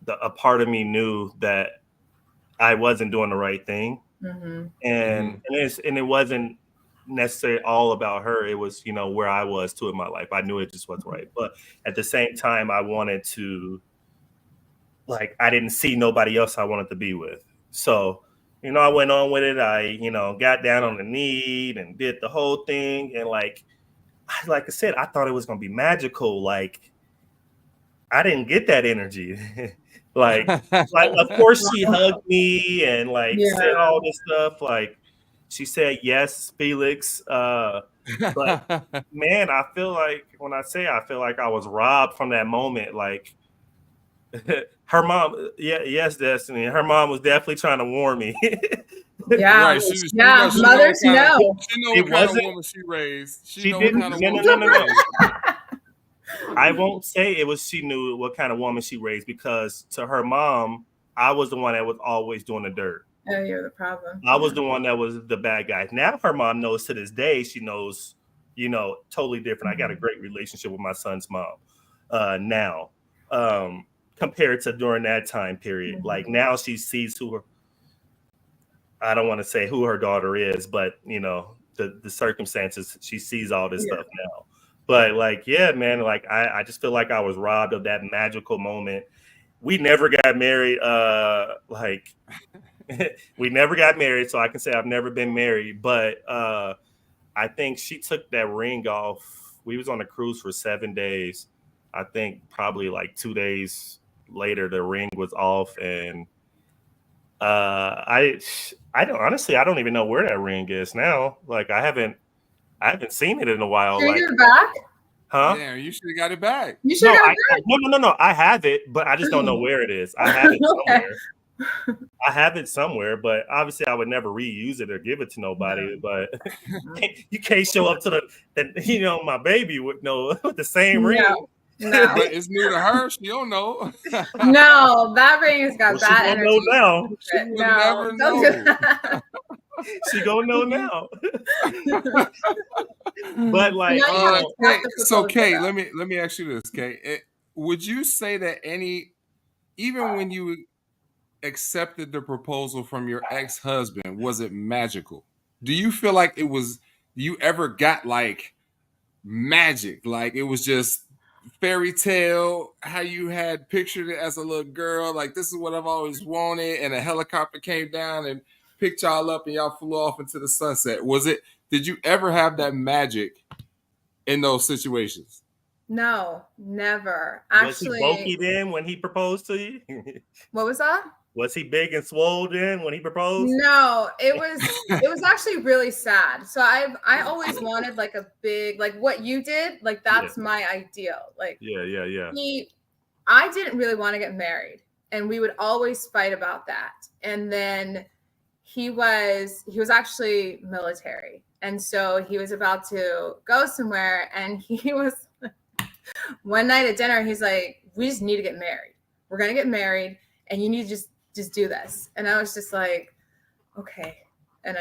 a part of me knew that I wasn't doing the right thing. And it wasn't necessarily all about her. It was, where I was too in my life. I knew it just wasn't right. But at the same time, I wanted to, like, I didn't see nobody else I wanted to be with. So, I went on with it. I, got down on the knee and did the whole thing. And like I said, I thought it was going to be magical. Like, I didn't get that energy. like, of course she hugged me and like said all this stuff. Like, she said, yes, Felix. But man, I feel like when I say I feel like I was robbed from that moment. Like her mom, yes, Destiny. Her mom was definitely trying to warn me. Yeah, right. She mothers know. She know what kind of woman she raised. She know what kind of woman she raised. I won't say it was she knew what kind of woman she raised, because to her mom, I was the one that was always doing the dirt. Oh, you're the problem. I was the one that was the bad guy. Now her mom knows to this day. She knows, totally different. I got a great relationship with my son's mom now, compared to during that time period. Like now she sees I don't want to say who her daughter is, but the circumstances, she sees all this stuff now. But like, yeah, man, like I just feel like I was robbed of that magical moment. We never got married. We never got married, so I can say I've never been married. But I think she took that ring off. We was on a cruise for 7 days. I think probably like 2 days later, the ring was off, and I don't even know where that ring is now. Like I haven't seen it in a while. Can like, you get it back? Huh? Yeah, you should have got it back. You should have got it back. No. I have it, but I just don't know where it is. I have it somewhere. I have it somewhere, but obviously I would never reuse it or give it to nobody. But you can't show up to my baby with the same ring. No. But it's new to her. She don't know. No, that ring has got bad energy. She will never know. She gonna know now. But like, so Kay, let me ask you this, Kay. Would you say that even when you accepted the proposal from your ex-husband, was it magical? Do you feel like it was? You ever got like magic? Like it was just fairy tale, how you had pictured it as a little girl, like this is what I've always wanted, and a helicopter came down and picked y'all up and y'all flew off into the sunset? Did you ever have that magic in those situations? No, never. Was he bulky then when he proposed to you? What was that? Was he big and swole then when he proposed? No, it was actually really sad. So I always wanted like a big, like what you did, like that's my ideal. Like yeah. I didn't really want to get married, and we would always fight about that. And then he was actually military, and so he was about to go somewhere, and he was one night at dinner, he's like, we just need to get married. We're gonna get married, and you need to just do this. And I was just like, okay. And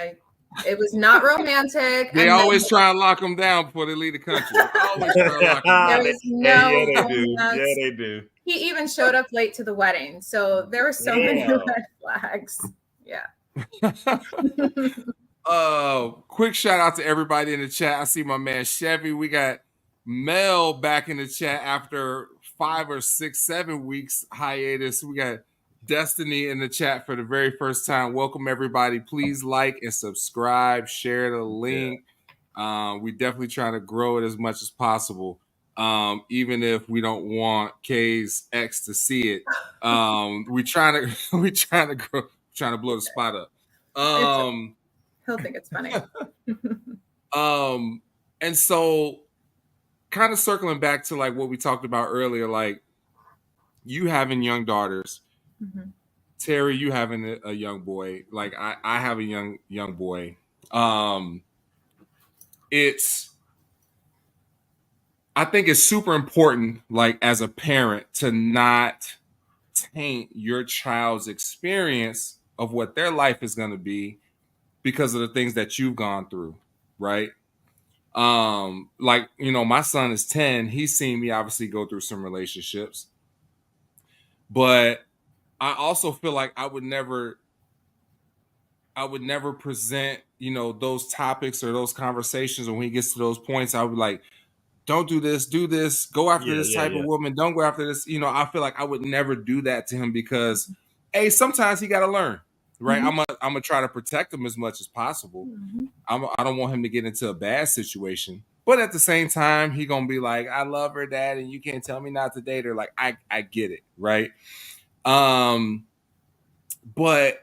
it was not romantic. They always try to lock them down before they leave the country. Always try to lock them down. There was no Yeah, they do. He even showed up late to the wedding. So there were so many red flags. Yeah. Quick shout out to everybody in the chat. I see my man Chevy. We got Mel back in the chat after 5 or 6, 7 weeks hiatus. We got Destiny in the chat for the very first time. Welcome everybody. Please like and subscribe, share the link. We definitely trying to grow it as much as possible. Even if we don't want K's ex to see it. We trying to grow, trying to blow the spot up. He'll think it's funny. And so kind of circling back to like what we talked about earlier, like you having young daughters, mm-hmm. Terry, you having a young boy, like I have a young boy. I think it's super important, like as a parent, to not taint your child's experience of what their life is going to be because of the things that you've gone through, right? Like, you know, my son is 10. He's seen me obviously go through some relationships, but I also feel like I would never present, you know, those topics or those conversations. And when he gets to those points, I would be like, don't do this, go after this type of woman. Don't go after this. You know, I feel like I would never do that to him because, hey, sometimes he got to learn, right? Mm-hmm. I'm going to try to protect him as much as possible. Mm-hmm. I don't want him to get into a bad situation. But at the same time, he going to be like, I love her, Dad, and you can't tell me not to date her. Like, I get it, right? But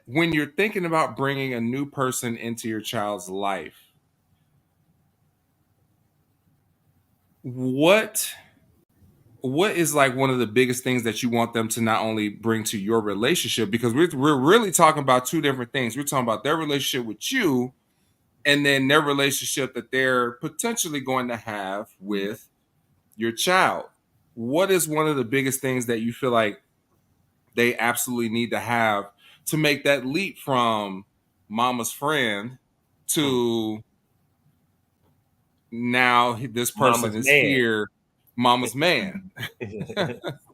when you're thinking about bringing a new person into your child's life, what is like one of the biggest things that you want them to not only bring to your relationship? Because we're really talking about two different things. We're talking about their relationship with you and then their relationship that they're potentially going to have with your child. What is one of the biggest things that you feel like they absolutely need to have to make that leap from mama's friend to now this person mama's is man. Here, mama's man?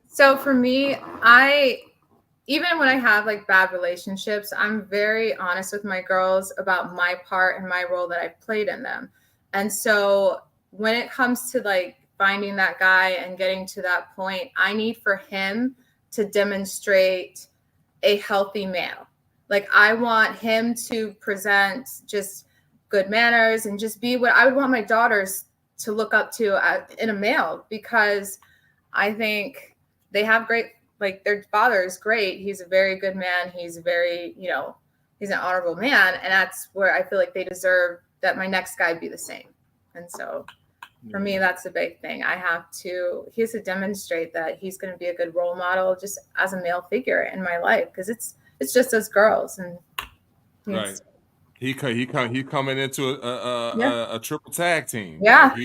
So for me, even when I have like bad relationships, I'm very honest with my girls about my part and my role that I've played in them. And so when it comes to like finding that guy and getting to that point, I need for him to demonstrate a healthy male. Like I want him to present just good manners and just be what I would want my daughters to look up to in a male, because I think they have great, like their father is great. He's a very good man. He's very, you know, he's an honorable man. And that's where I feel like they deserve that my next guy be the same. And so for me, that's a big thing. He has to demonstrate that he's going to be a good role model just as a male figure in my life. Cause it's just us girls. And right. He coming into a triple tag team. Yeah.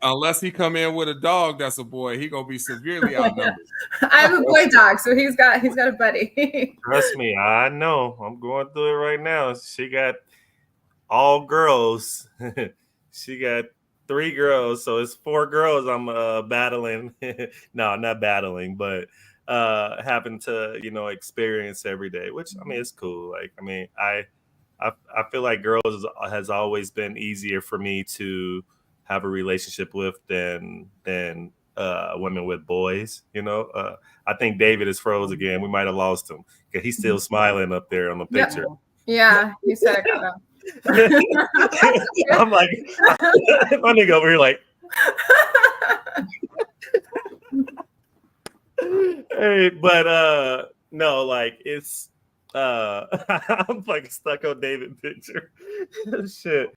Unless he come in with a dog that's a boy, he gonna be severely outnumbered. I have a boy dog, so he's got a buddy. Trust me, I know. I'm going through it right now. She got all girls. She got 3 girls, so it's 4 girls I'm battling. No, not battling, but having to, you know, experience every day, which I mean, it's cool. Like, I mean, I feel like girls has always been easier for me to have a relationship with than women with boys. I think David is froze again. We might have lost him because he's still smiling up there on the picture. Yeah, you said I got him. I'm like, my nigga over here like, hey, but no, like it's I'm like stuck on David picture. Shit.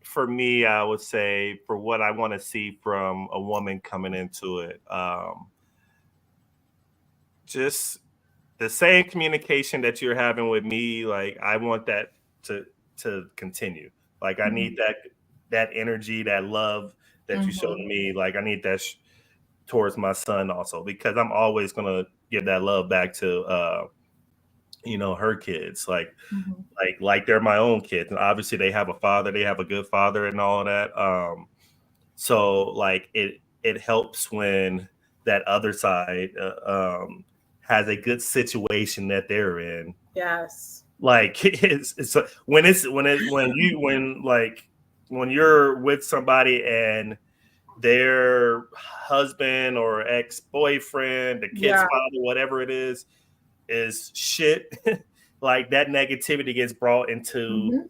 For me, I would say for what I want to see from a woman coming into it, just the same communication that you're having with me, like I want that to continue. Like I need that energy, that love that you showed me. Like I need that towards my son also, because I'm always gonna give that love back to her kids, like they're my own kids, and obviously they have a father, they have a good father, and all of that. So like it helps when that other side has a good situation that they're in. Yes. Like when you're with somebody and their husband or ex-boyfriend, the kid's father, whatever it is shit. Like that negativity gets brought into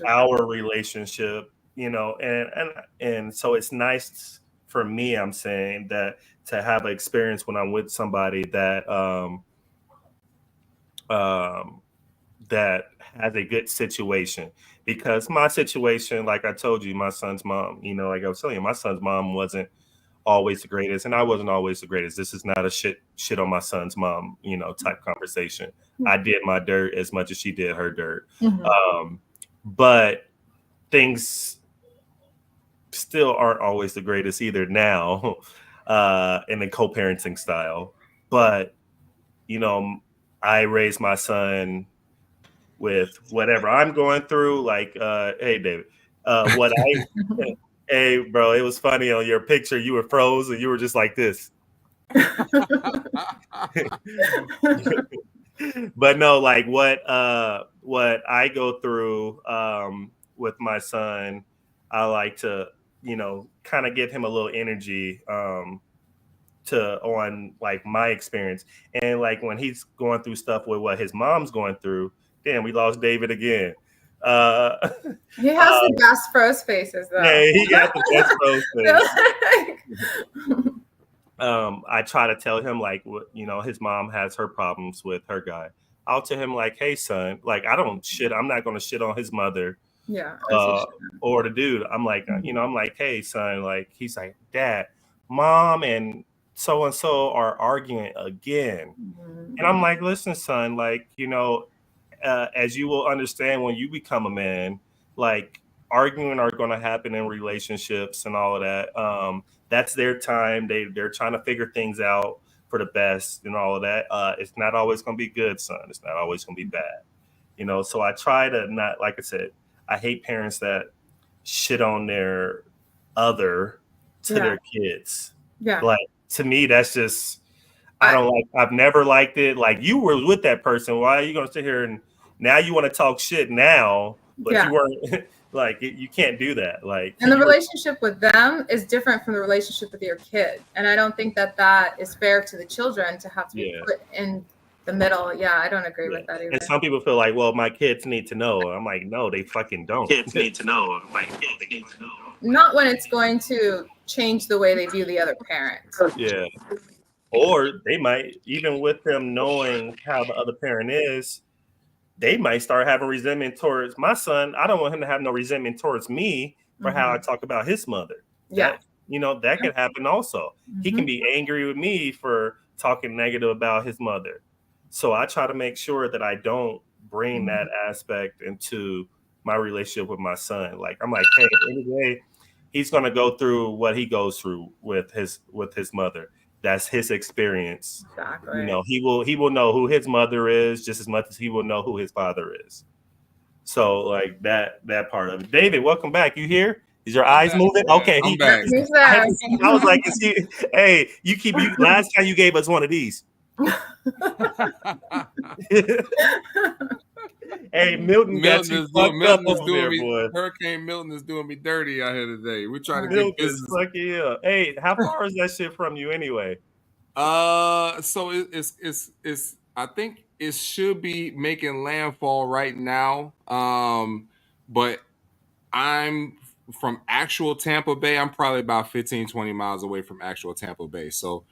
our relationship, and so it's nice for me, I'm saying, that to have an experience when I'm with somebody that that has a good situation. Because my situation, like I told you, my son's mom, like I was telling you, my son's mom wasn't always the greatest, and I wasn't always the greatest. This is not a shit on my son's mom, type conversation. I did my dirt as much as she did her dirt. But things still aren't always the greatest either now, in the co-parenting style. But, I raised my son with whatever I'm going through. Like, hey, David, hey, bro, it was funny on your picture. You were froze and you were just like this. But no, like what I go through with my son, I like to, kind of give him a little energy on like my experience. And like when he's going through stuff with what his mom's going through, damn, we lost David again. He has the best froze faces though. Yeah, he got the best froze face. I try to tell him like, his mom has her problems with her guy. I'll tell him like, hey son, like I'm not going to shit on his mother. Yeah. Or the dude. I'm like, I'm like, hey son, like he's like, Dad, mom and so are arguing again. And I'm like, listen, son, like, as you will understand when you become a man, like arguing are going to happen in relationships and all of that. That's their time. They're trying to figure things out for the best and all of that. It's not always going to be good, son. It's not always going to be bad. So I try to not, like I said, I hate parents that shit on their other to their kids. Yeah. Like, to me, that's just, I've never liked it. Like, you were with that person. Why are you going to sit here and now you want to talk shit now, but you weren't, like, you can't do that. Like, and the relationship with them is different from the relationship with your kid. And I don't think that is fair to the children to have to be put in the middle. Yeah, I don't agree with that either. And some people feel like, well, my kids need to know. I'm like, no, they fucking don't. Kids need to know. Like, they need to know. Not when it's going to change the way they view the other parent. Yeah. Or they might, even with them knowing how the other parent is, they might start having resentment towards my son. I don't want him to have no resentment towards me for how I talk about his mother. Yeah. That can happen also. He can be angry with me for talking negative about his mother. So I try to make sure that I don't bring that aspect into my relationship with my son. Like, I'm like, hey, at the end of the day, he's going to go through what he goes through with his mother. That's his experience. Exactly. He will know who his mother is just as much as he will know who his father is. So like that part of it. David, welcome back. You here? Is your eyes moving? Okay, I'm back. I was like, hey, last time you gave us one of these. Hey, Milton got you fucked up over there, me, boy. Hurricane Milton is doing me dirty out here today. We're trying to get Milton, business. fuck yeah. Hey, how far is that shit from you anyway? So it's I think it should be making landfall right now. But I'm from actual Tampa Bay. I'm probably about 15, 20 miles away from actual Tampa Bay. So,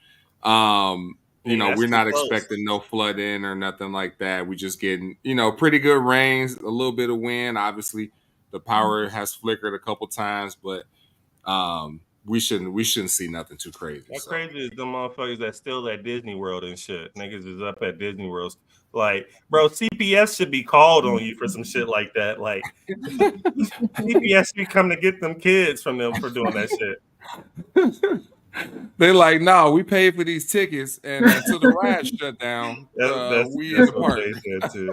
you know, we're not expecting no flooding or nothing like that. We just getting, you know, pretty good rains, a little bit of wind. Obviously, the power has flickered a couple times, but we shouldn't see nothing too crazy. That crazy is the motherfuckers that still at Disney World and shit. Niggas is up at Disney World. Like, bro, CPS should be called on you for some shit like that. Like, CPS should come to get them kids from them for doing that shit. They're like, no, we paid for these tickets, and until the ride shut down, we in the park. They said too.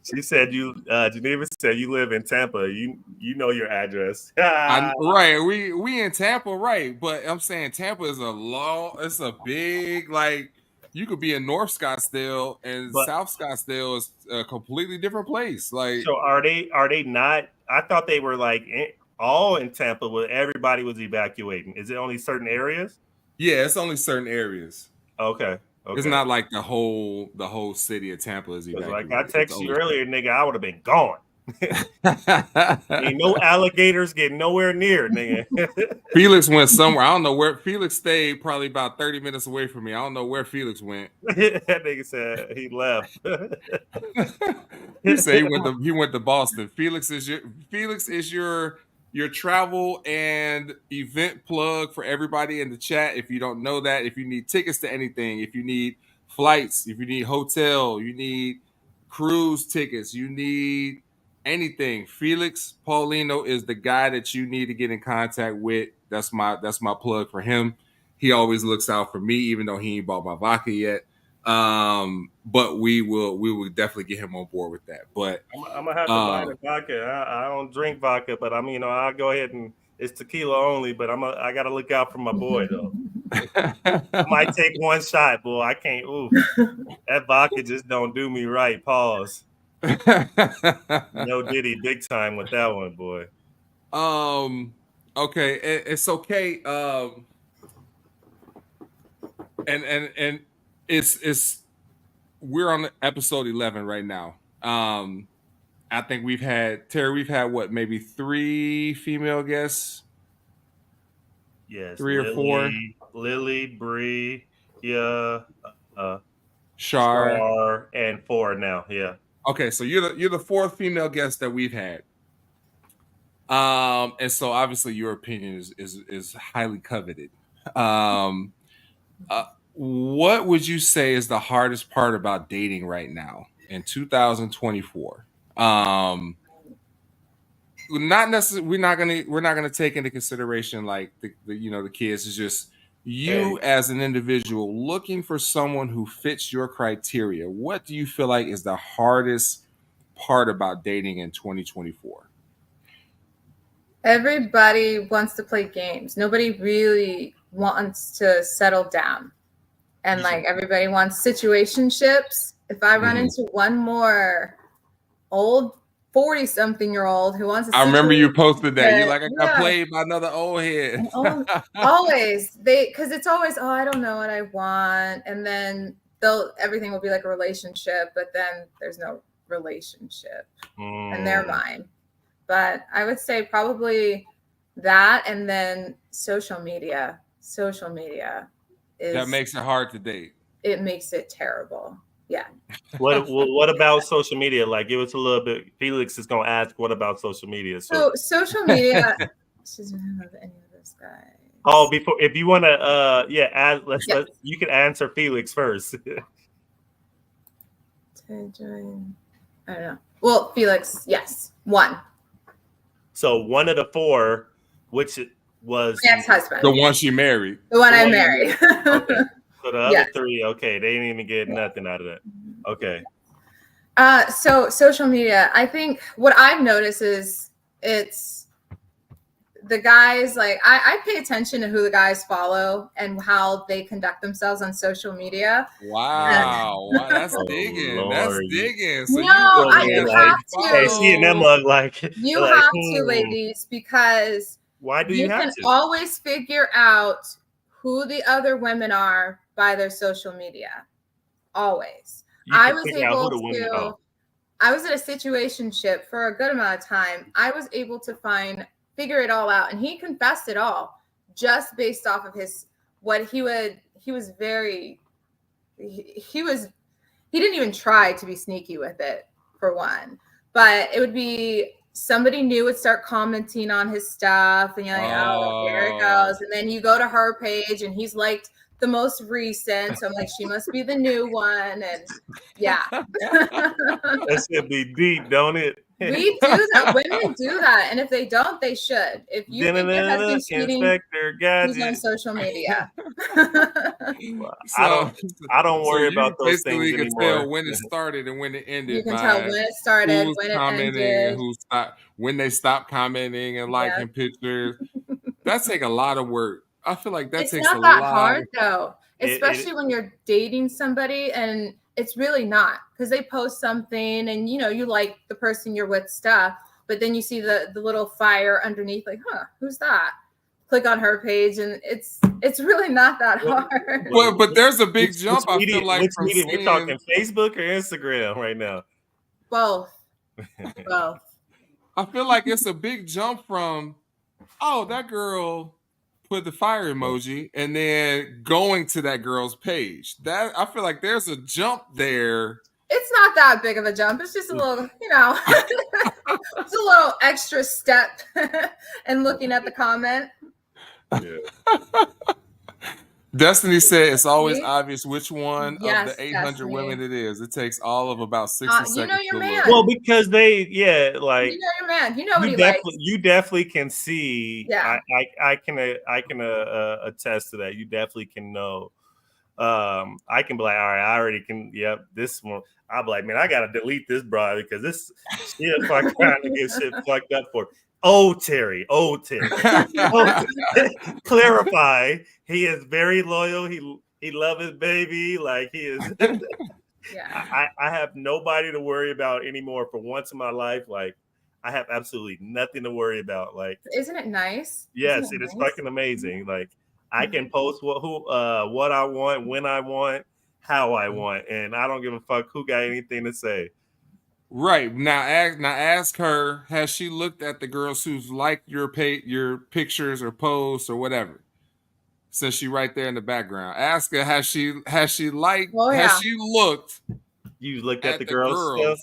She said Geneva said you live in Tampa. You know your address. Right. We in Tampa, right? But I'm saying Tampa is it's a big, like, you could be in North Scottsdale and South Scottsdale is a completely different place. Like, so are they not? I thought they were like all in Tampa where everybody was evacuating. Is it only certain areas? Yeah, it's only certain areas. Okay. It's not like the whole city of Tampa is evacuated. Like I texted you earlier, nigga, I would have been gone. Ain't no alligators getting nowhere near, nigga. Felix went somewhere. I don't know where. Felix stayed probably about 30 minutes away from me. I don't know where Felix went. That nigga said he left. He said he went to Boston. Felix is your travel and event plug for everybody in the chat. If you don't know that, if you need tickets to anything, if you need flights, if you need hotel, you need cruise tickets, you need anything, Felix Paulino is the guy that you need to get in contact with. That's my plug for him. He always looks out for me, even though he ain't bought my vodka yet. But we will definitely get him on board with that. But I'm gonna have to buy the vodka. I don't drink vodka, but I mean, you know, I'll go ahead and it's tequila only. But I gotta look out for my boy though. I might take one shot, boy. I can't. Ooh, that vodka just don't do me right. Pause. No Diddy, big time with that one, boy. Okay, it's okay. And it's we're on episode 11 right now. I think we've had what, maybe 3 female guests? Yes, 3 or 4. Lily, Bree, yeah, Shar, and 4 now. Yeah. Okay, so you're the 4th female guest that we've had. And so obviously your opinion is highly coveted. What would you say is the hardest part about dating right now in 2024? Not necessarily. We're not gonna take into consideration like the kids. It's just you as an individual looking for someone who fits your criteria. What do you feel like is the hardest part about dating in 2024? Everybody wants to play games. Nobody really wants to settle down. And like everybody wants situationships. If I run into one more old 40-something-year-old who wants to, I remember you posted that. You're like, I got played by another old head. Always. Because it's always, oh, I don't know what I want. And then everything will be like a relationship, but then there's no relationship in their mind. But I would say probably that, and then social media. Social media that makes it hard to date. It makes it terrible. Yeah. What about social media? Like, give us a little bit. Felix is gonna ask, what about social media? So social media. She doesn't have any of this, guys. Oh, if you want to, you can answer Felix first. To join, I don't know. Well, Felix, yes, 1. So one of the 4, which was ex-husband, the one she married, the one I married. Okay. So the other 3, okay, they didn't even get nothing out of that. Okay. So social media, I think what I've noticed is the guys, like I pay attention to who the guys follow and how they conduct themselves on social media. Wow, that's Oh, digging. That's Lord. digging. So No, you Over look there you at who like, have you hey, to. seeing that follow. mug like, You like, have to, ladies, because why do you you have can to? always figure out who the other women are by their social media. Always. You I can was figure out who able the women to. are. I was in a situationship for a good amount of time. I was able to figure it all out, and he confessed it all just based off of what he would. He was very. He didn't even try to be sneaky with it, for one. But it would be somebody new would start commenting on his stuff, and you're like, oh, here it goes. And then you go to her page, and he's liked the most recent. So I'm like, she must be the new one. And yeah. That should be deep, don't it? We do that. Women do that. And if they don't, they should. If you think your husband's cheating, Inspector he's on Gadget. social media. So, I don't so worry you about those things basically can anymore. tell when it started and when it ended You can tell by when it started, who's when it commenting and ended. who stopped, when they stopped commenting and liking Yeah. pictures. That take a lot of work. I feel like that It's takes not a that lot. hard though, especially when you're dating somebody, and it's really not, because they post something and you like the person you're with stuff, but then you see the little fire underneath, like, huh, who's that? Click on her page, and it's really not that hard. Well, but there's a big jump. I feel like which from media? We're seeing talking Facebook or Instagram right now. Both. I feel like it's a big jump from, oh, that girl put the fire emoji, and then going to that girl's page. That I feel like there's a jump there. It's not that big of a jump. It's just a little, it's a little extra step and looking at the comment. Yeah. Destiny said it's always See? obvious which one Yes, of the 800 Destiny. women it is. It takes all of about 60 seconds. You know your to man. look. Well, because they, like, you know your man. You know what he definitely, likes. you definitely can see. Yeah. I can attest to that. You definitely can know. I can be like, all right, I already can. Yep, this one. I'll be like, man, I gotta delete this broad because this shit fucking trying to get shit fucked up for. Oh, Terry. Oh, clarify. He is very loyal. He love his baby. Like he is. Yeah. I have nobody to worry about anymore for once in my life. Like I have absolutely nothing to worry about. Like, isn't it nice? Yes, Isn't it it is nice? fucking amazing. Like I can post what I want, when I want, how I want, and I don't give a fuck who got anything to say. Right. Now ask her, has she looked at the girls who's liked your pictures or posts or whatever? Since she right there in the background. Ask her, has she liked, has she looked? You looked at the girls' stuff?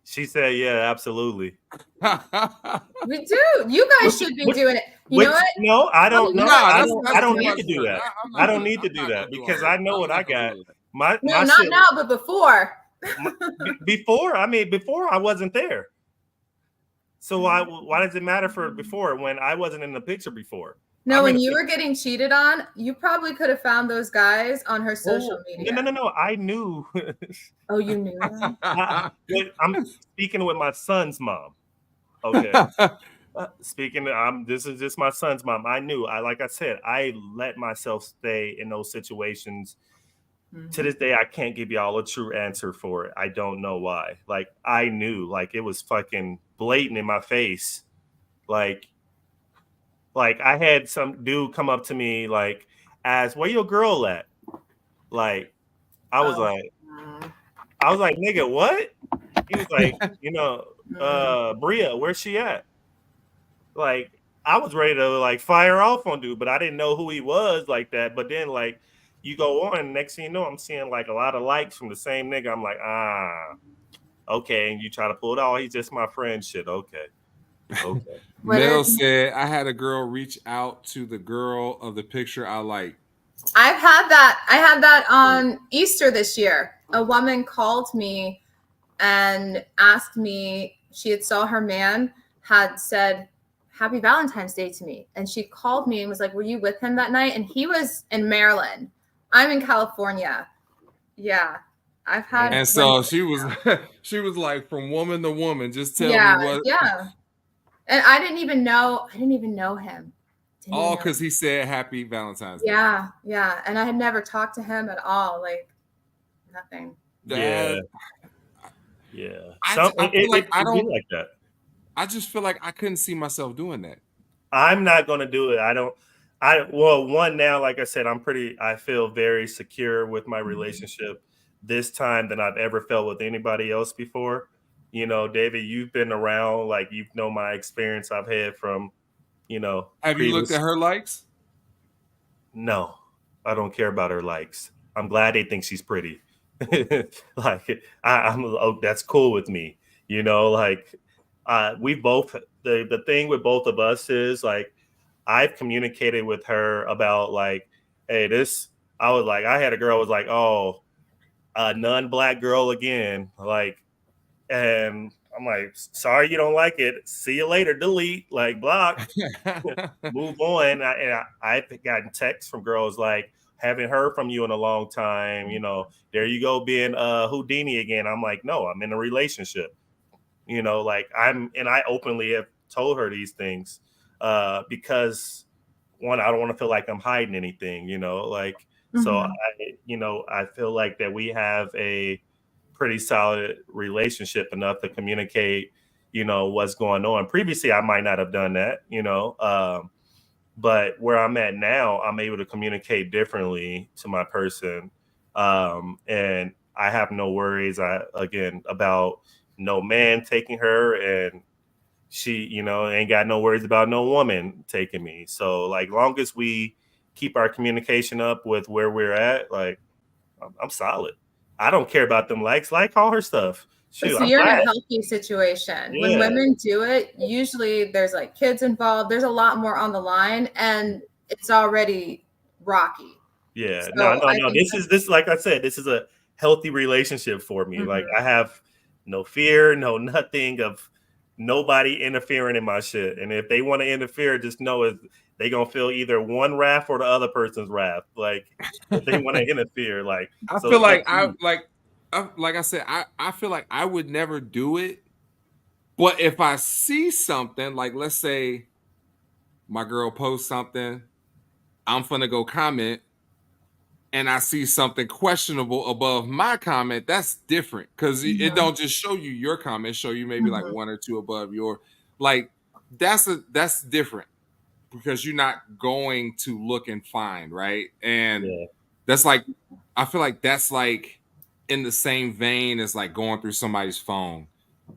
She said, yeah, absolutely. We do. You guys should be doing it. You know what? No, I don't know. I don't need to do that. I don't need to do that because I know what I got. Not now, but before. Before I wasn't there. So why does it matter for before when I wasn't in the picture before? No, when you were getting cheated on, you probably could have found those guys on her social media. No. I knew. Oh, you knew? I'm speaking with my son's mom. Okay. This is just my son's mom. I knew. Like I said, I let myself stay in those situations. Mm-hmm. To this day, I can't give y'all a true answer for it. I don't know why. Like I knew, like it was fucking blatant in my face. Like I had some dude come up to me, like, ask, where your girl at? Like, I was like, nigga, what? He was like, Bria, where's she at? Like, I was ready to like fire off on dude, but I didn't know who he was like that. But then like you go on, next thing you know, I'm seeing like a lot of likes from the same nigga. I'm like, okay. And you try to pull it out. He's just my friend shit. Okay. Mel said, I had a girl reach out to the girl of the picture I like. I've had that. I had that on Easter this year. A woman called me and asked me, she had saw her man had said Happy Valentine's Day to me. And she called me and was like, were you with him that night? And he was in Maryland. I'm in California. Yeah. I've had. And so she was like, from woman to woman, just tell me what. Yeah. And I didn't even know him. Didn't even know because him. he said Happy Valentine's Day. Yeah. And I had never talked to him at all. Like nothing. Yeah. That Yeah. I feel like I It be don't. like that. I just feel like I couldn't see myself doing that. I'm not going to do it. Well, one, now, like I said, I feel very secure with my relationship this time than I've ever felt with anybody else before. You know, David, you've been around, like, you know, my experience I've had from, you know, Have you looked previous. at her likes? No, I don't care about her likes. I'm glad they think she's pretty. Like, oh, that's cool with me. You know, like, we both, the thing with both of us is like, I've communicated with her about like, hey, I had a girl was like, oh, a non-black girl again. Like, and I'm like, sorry, you don't like it. See you later. Delete, like, block, move on. I've gotten texts from girls like, haven't heard from you in a long time. You know, there you go being Houdini again. I'm like, no, I'm in a relationship. You know, like I openly have told her these things because one, I don't want to feel like I'm hiding anything, you know, like, so I feel like that we have a pretty solid relationship enough to communicate, you know, what's going on. Previously, I might not have done that, you know, but where I'm at now, I'm able to communicate differently to my person. And I have no worries, again, about no man taking her, and she, you know, ain't got no worries about no woman taking me. So, like, long as we keep our communication up with where we're at, like, I'm solid. I don't care about them likes. Like all her stuff. But Shoot, see, I'm you're in a glad. healthy situation. When Yeah, women do it, usually there's like kids involved. There's a lot more on the line, and it's already rocky. yeah. No, So no, I no. think This. Like I said, this is a healthy relationship for me. Like, mhm. I have no fear, no nothing of nobody interfering in my shit. And if they want to interfere, just know it they gonna feel either one wrath or the other person's wrath. Like, if they want to interfere, like, I so feel it's up like to you. like I said, I feel like I would never do it. But if I see something, like let's say my girl posts something, I'm gonna go comment, and I see something questionable above my comment, that's different because it Mhm. don't just show you your comment, show you maybe like Mhm. one or two above your, like, that's different because you're not going to look and find, right? And Yeah. that's like, I feel like that's like in the same vein as like going through somebody's phone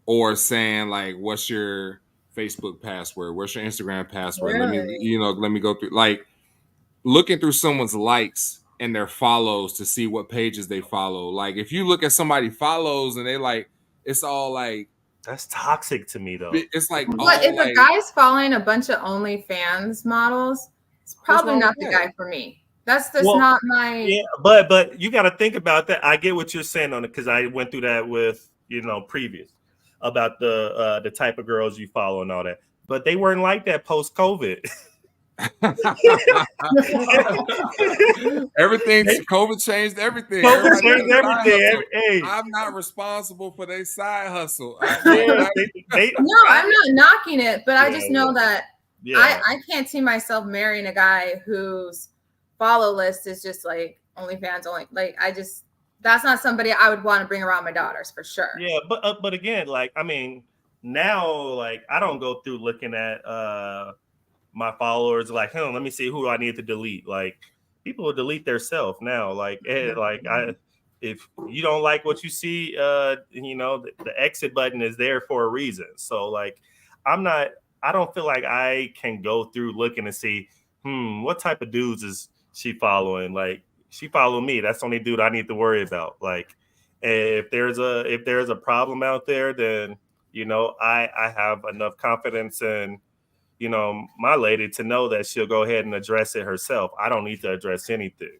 or saying like, what's your Facebook password? What's your Instagram password? Let me, Really? let me go through, like, looking through someone's likes and their follows to see what pages they follow. Like, if you look at somebody follows and they like, it's all like, That's toxic to me, though. it's like But all if a like, guy's following a bunch of OnlyFans models, it's what's probably wrong with not the that? guy for me. That's just Well, not my. yeah, but you got to think about that. I get what you're saying on it because I went through that with, you know, previous about the type of girls you follow and all that. But they weren't like that post COVID. Everything's COVID changed everything. COVID Everybody got changed a side everything. hustle. Hey, I'm not responsible for their side hustle. yeah, No, I'm not knocking it, but I just know yeah, that yeah. I can't see myself marrying a guy whose follow list is just like OnlyFans only. Like I just that's not somebody I would want to bring around my daughters for sure. Yeah, but again, like, I mean, now, like, I don't go through looking at my followers like, let me see who do I need to delete. Like, people will delete their self now. Like, if you don't like what you see, you know, the exit button is there for a reason. So, like, I'm not. I don't feel like I can go through looking to see, what type of dudes is she following? Like, she follow me. That's the only dude I need to worry about. Like, if there's a problem out there, then, you know, I have enough confidence in, you know, my lady to know that she'll go ahead and address it herself. I don't need to address anything,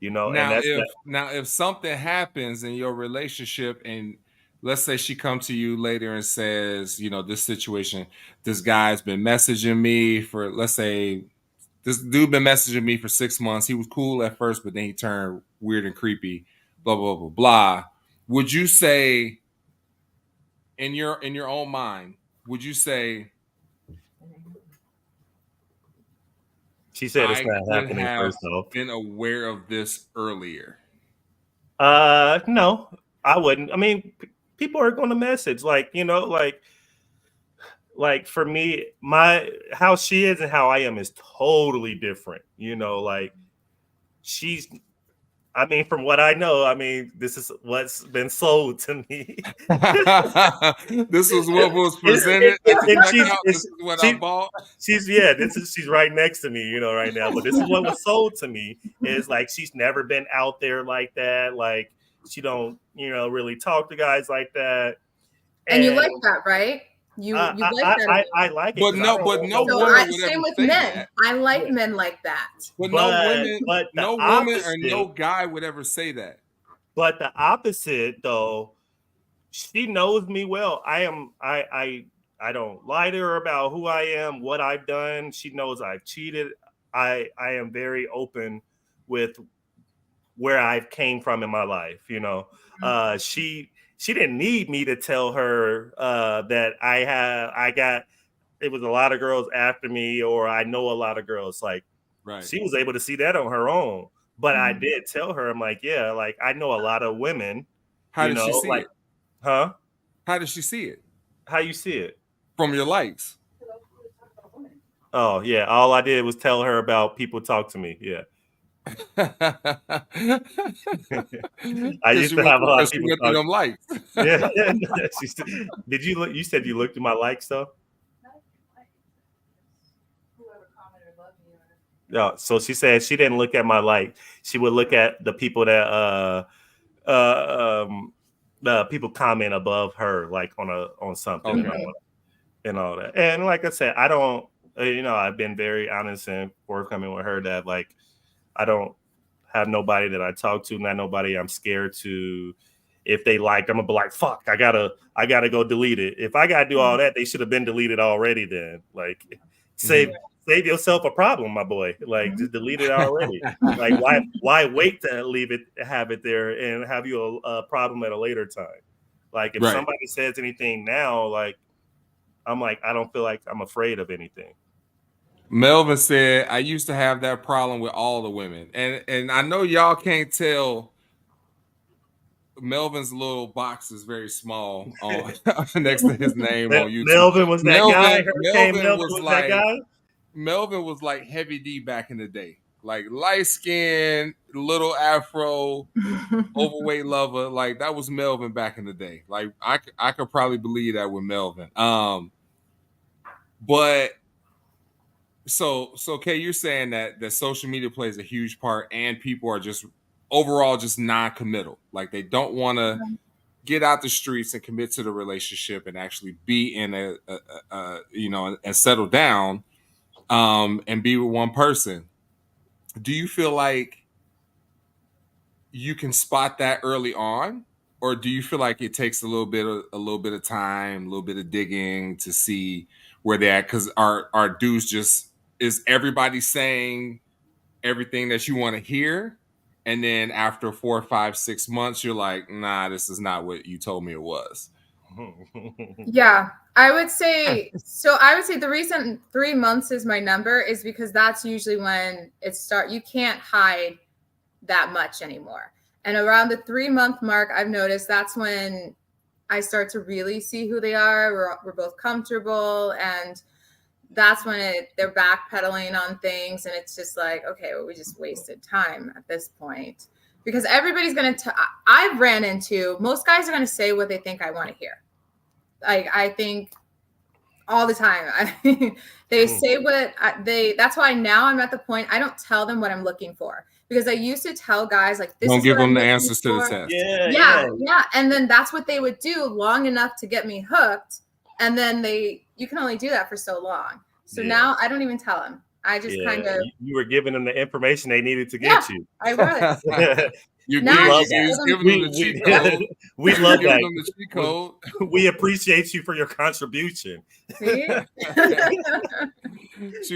you know, and Now, that's not. if something happens in your relationship, and let's say she comes to you later and says, this situation, this guy's been messaging me for, let's say, this dude been messaging me for 6 months. He was cool at first, but then he turned weird and creepy. Blah blah blah blah. Would you say, in your own mind, would you say, She said it's I not could happening have first off. been aware of this earlier? No, I wouldn't. I mean, people are going to message like for me, my how she is and how I am is totally different. Like she's. I mean, from what I know, I mean, this is what's been sold to me. This was what was presented at the and checkout. This is what I bought. She's right next to me, right now. But this is what was sold to me is like she's never been out there like that. Like she don't, really talk to guys like that. And you like that, right? You like that. I like it. But no woman would same ever with say men. that. I like men like that. But but no woman or no guy would ever say that. But the opposite, though, she knows me well. I don't lie to her about who I am, what I've done. She knows I've cheated. I am very open with where I've came from in my life. She didn't need me to tell her that it was a lot of girls after me, or I know a lot of girls. Like, right. She was able to see that on her own. But I did tell her, I'm like, yeah, like I know a lot of women. How did she see it? Huh? How did she see it? How you see it? From your likes. Oh, yeah. All I did was tell her about people talk to me. Yeah. I used to have a lot of people talk. Them likes. Yeah. Did you look? You said you looked at my likes, though? No. So she said she didn't look at my like. She would look at the people that the people comment above her, like on something, and all that. And like I said, I don't. I've been very honest and forthcoming with her that like I don't have nobody that I talk to, not nobody I'm scared to. If they like, I'm gonna be like, fuck, I gotta go delete it. If I gotta do all that, they should have been deleted already. Then like save yourself a problem, my boy. Like just delete it already. Like why wait to have it there and have you a problem at a later time? Like if somebody says anything now, like I'm like, I don't feel like I'm afraid of anything. Melvin said, I used to have that problem with all the women. And I know y'all can't tell. Melvin's little box is very small next to his name on YouTube. Melvin was that guy? Melvin was like, that guy? Melvin was like Heavy D back in the day. Like light skin, little afro, overweight lover. Like that was Melvin back in the day. Like I could probably believe that with Melvin. But so Kay, you're saying that social media plays a huge part and people are just overall just non-committal. Like they don't want to get out the streets and commit to the relationship and actually be in a and settle down and be with one person. Do you feel like you can spot that early on, or do you feel like it takes a little bit of time, a little bit of digging to see where they're at? Because our dudes just, is everybody saying everything that you want to hear? And then after 4, 5, 6 months, you're like, nah, this is not what you told me it was. Yeah, I would say the reason 3 months is my number is because that's usually when it starts. You can't hide that much anymore. And around the 3-month mark, I've noticed that's when I start to really see who they are. We're both comfortable, and that's when they're backpedaling on things, and it's just like, okay, well, we just wasted time at this point, because everybody's going to, I've ran into, most guys are going to say what they think I want to hear. Like, I think all the time, they say what that's why now I'm at the point, I don't tell them what I'm looking for, because I used to tell guys like, this don't is give what them I'm the looking answers for. to the test. Yeah. And then that's what they would do long enough to get me hooked. And then you can only do that for so long. So now I don't even tell them. I just kind of. You were giving them the information they needed to get you. I was. We love that. We love that. We appreciate you for your contribution. She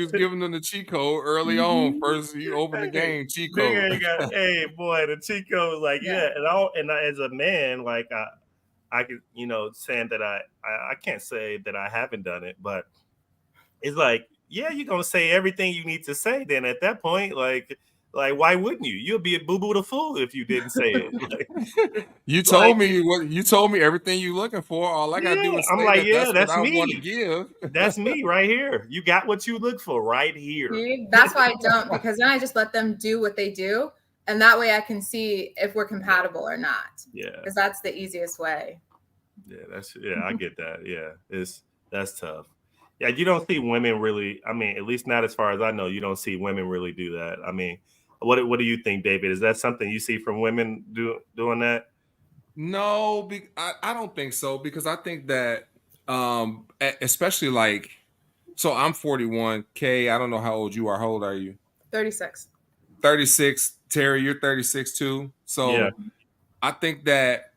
was giving them the cheat code early on. First, you open the game, cheat code. Hey, boy, the cheat code was like, and as a man, like I could, saying that I can't say that I haven't done it, but it's like yeah, you're gonna say everything you need to say. Then at that point, like why wouldn't you? You'll be a boo boo the fool if you didn't say it. You Like, told me what you told me everything you looking for. All I gotta yeah, do is I'm say like, that yeah, that's what that's I want to me. give. That's me right here. You got what you look for right here. See? That's why I don't, because then I just let them do what they do. And that way I can see if we're compatible or not. Yeah. Because that's the easiest way. Yeah, I get that. Yeah, that's tough. Yeah, you don't see women really. I mean, at least not as far as I know, you don't see women really do that. I mean, what do you think, David? Is that something you see from women doing that? No, I don't think so, because I think that especially like, so I'm 41. Kay, I don't know how old you are. How old are you? 36. 36. Terry, you're 36 too. So Yeah. I think that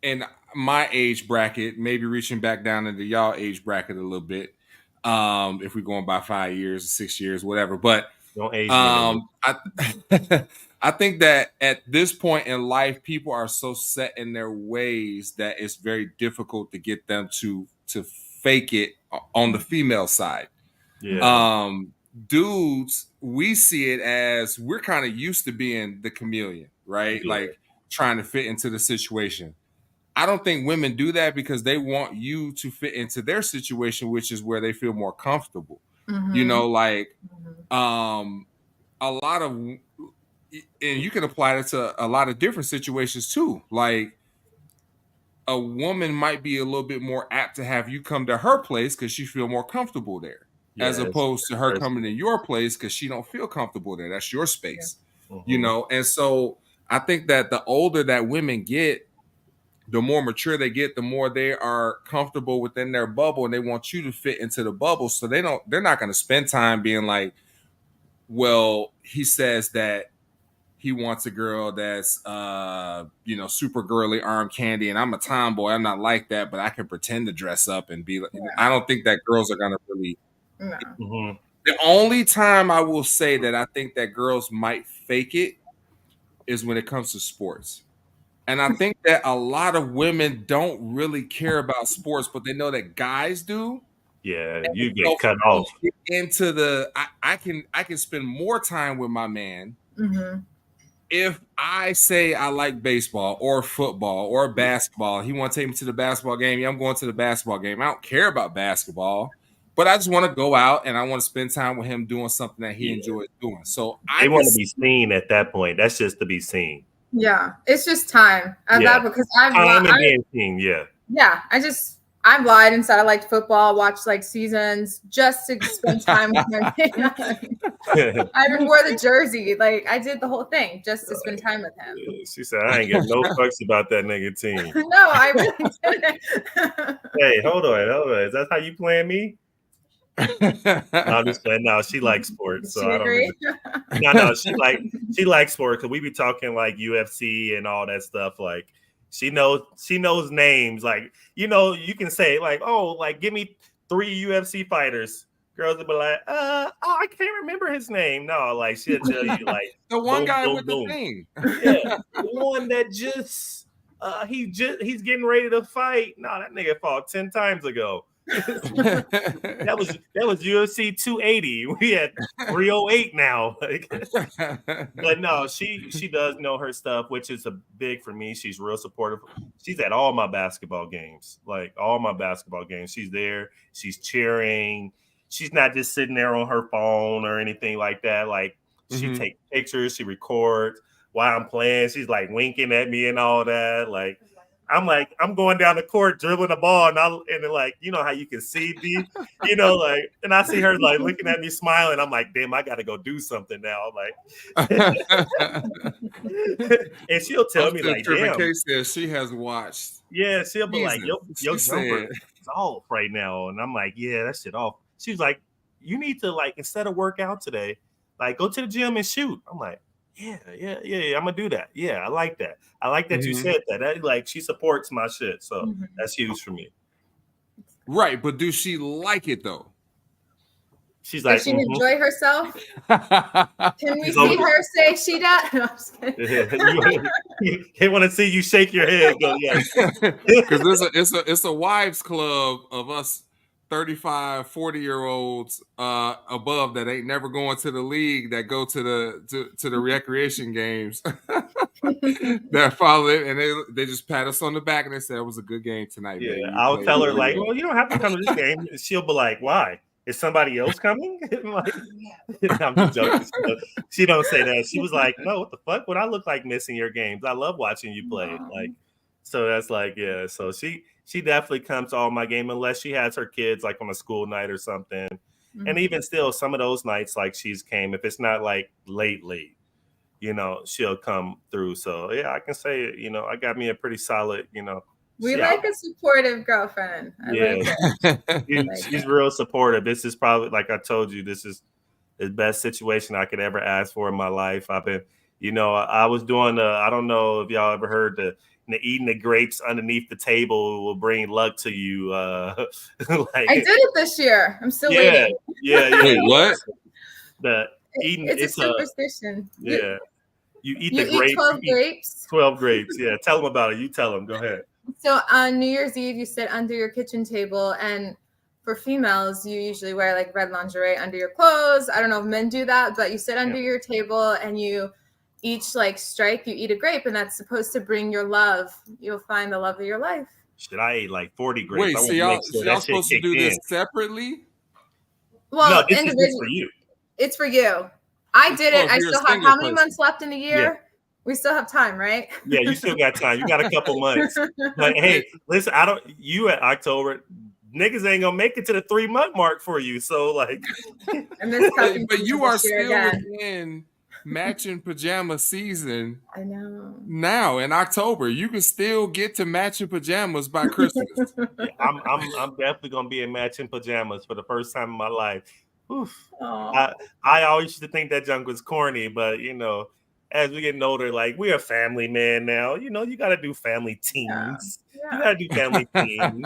in my age bracket, maybe reaching back down into y'all age bracket a little bit, if we're going by 5 years, 6 years, whatever. But Don't age me. I think that at this point in life, people are so set in their ways that it's very difficult to get them to fake it on the female side. Yeah. Dudes, we see it as we're kind of used to being the chameleon, right? Yeah. Like trying to fit into the situation. I don't think women do that because they want you to fit into their situation, which is where they feel more comfortable. Mm-hmm. You know, like a lot of, and you can apply that to a lot of different situations too. Like a woman might be a little bit more apt to have you come to her place because she feel more comfortable there, as opposed to her coming to your place because she don't feel comfortable there. That's your space, you know. And so I think that the older that women get, the more mature they get, the more they are comfortable within their bubble, and they want you to fit into the bubble. So they're not going to spend time being like, well, he says that he wants a girl that's super girly, arm candy, and I'm a tomboy. I'm not like that, but I can pretend to dress up and be like, I don't think that girls are going to really. No. The only time I will say that I think that girls might fake it is when it comes to sports. And I think that a lot of women don't really care about sports, but they know that guys do. Yeah, And you get cut off. Into the I can spend more time with my man if I say I like baseball or football or basketball. He want to take me to the basketball game. Yeah, I'm going to the basketball game. I don't care about basketball, but I just want to go out and I want to spend time with him doing something that he enjoys doing. So they want to be seen at that point. That's just to be seen. Yeah, it's just time at that, because being seen. Yeah, I've lied and said I liked football, watched like seasons just to spend time with him. I even wore the jersey. Like I did the whole thing just to spend time with him. She said, I ain't getting no fucks about that nigga team. No, I really didn't. Hey, hold on. Is that how you playing me? No, I'm just playing. No, she likes sports, so I don't agree. No, she likes sports because we be talking like UFC and all that stuff. Like she knows names. Like, you know, you can say like, oh, like give me 3 UFC fighters. Girls will be like, I can't remember his name. No, like she'll tell you like the one guy with the thing. Yeah, the one that just he's getting ready to fight. No, that nigga fought 10 times ago. that was UFC 280. We had 308 now. But no, she does know her stuff, which is a big for me. She's real supportive. She's at all my basketball games, She's there. She's cheering. She's not just sitting there on her phone or anything like that. Like she takes pictures, she records while I'm playing. She's like winking at me and all that. Like I'm going down the court dribbling the ball, and like, you know how you can see me, you know, like, and I see her like looking at me smiling. I'm like, damn, I got to go do something now. Like, and she'll tell me like, damn, Kay says she has watched. Yeah, she'll be like, your jumper is off right now, and I'm like, yeah, that shit off. She's like, you need to like instead of work out today, like go to the gym and shoot. I'm like, yeah, I'm gonna do that. Yeah, I like that. I like that you said that. That like she supports my shit, so that's huge for me. Right, but do she like it though? She's like, does she enjoy herself? Can we see her say she does? No, I'm just kidding. They want to see you shake your head. Go, yeah, because it's a wives club of us 35, 40-year-olds above that ain't never going to the league that go to the recreation games that follow it, and they just pat us on the back and they say it was a good game tonight, Yeah, baby. I'll tell her like, well, you don't have to come to this game. She'll be like, why? Is somebody else coming? Like, I'm just joking. She don't say that. She was like, no, what the fuck? Would I look like missing your games? I love watching you play. Like, so that's like, yeah. So she definitely comes to all my game unless she has her kids like on a school night or something. Mm-hmm. And even still, some of those nights, like she's came, if it's not like late, she'll come through. So yeah, I can say, I got me a pretty solid, We like a supportive girlfriend. She's real supportive. This is probably, like I told you, this is the best situation I could ever ask for in my life. I've been, I was doing I don't know if y'all ever heard the eating the grapes underneath the table will bring luck to you. I did it this year. I'm still waiting. Yeah. Wait, what? It's a superstition. Yeah. You eat the grapes. 12 grapes. 12 grapes. Yeah. Tell them about it. You tell them. Go ahead. So on New Year's Eve, you sit under your kitchen table, and for females, you usually wear like red lingerie under your clothes. I don't know if men do that, but you sit under your table and you each strike, you eat a grape, and that's supposed to bring your love. You'll find the love of your life. Shit, I ate like 40 grapes. Wait, so y'all supposed to do this separately? Well, no, this is for you. It's for you. I did it. I still have how many months left in the year? Yeah. We still have time, right? Yeah, you still got time. You got a couple months. But hey, listen, you at October, niggas ain't gonna make it to the 3-month mark for you. So like, but you are still within matching pajama season. I know. Now in October, you can still get to matching pajamas by Christmas. Yeah, I'm definitely gonna be in matching pajamas for the first time in my life. Oof. I always used to think that junk was corny, but as we getting older, like we're a family man now. You got to do family teams. Yeah. You got to do family teams.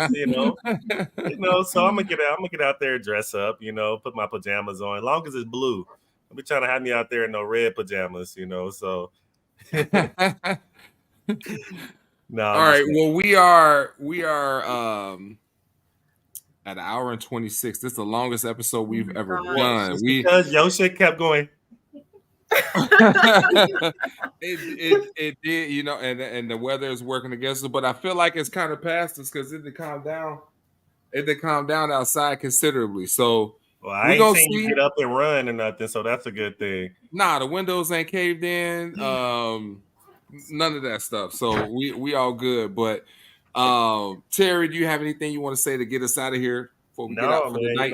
So I'm gonna get out there, dress up. Put my pajamas on. As long as it's blue, I'll be trying to have me out there in no red pajamas. So. No. All right. Well, we are at an hour and 26. This is the longest episode we've ever done. Because your shit kept going. it did, and the weather is working against us, but I feel like it's kind of past us because it did calm down. It did calm down outside considerably. So I ain't seen you get up and run or nothing, so that's a good thing. Nah, the windows ain't caved in. None of that stuff. So we all good. But Terry, do you have anything you want to say to get us out of here before we get out for the night?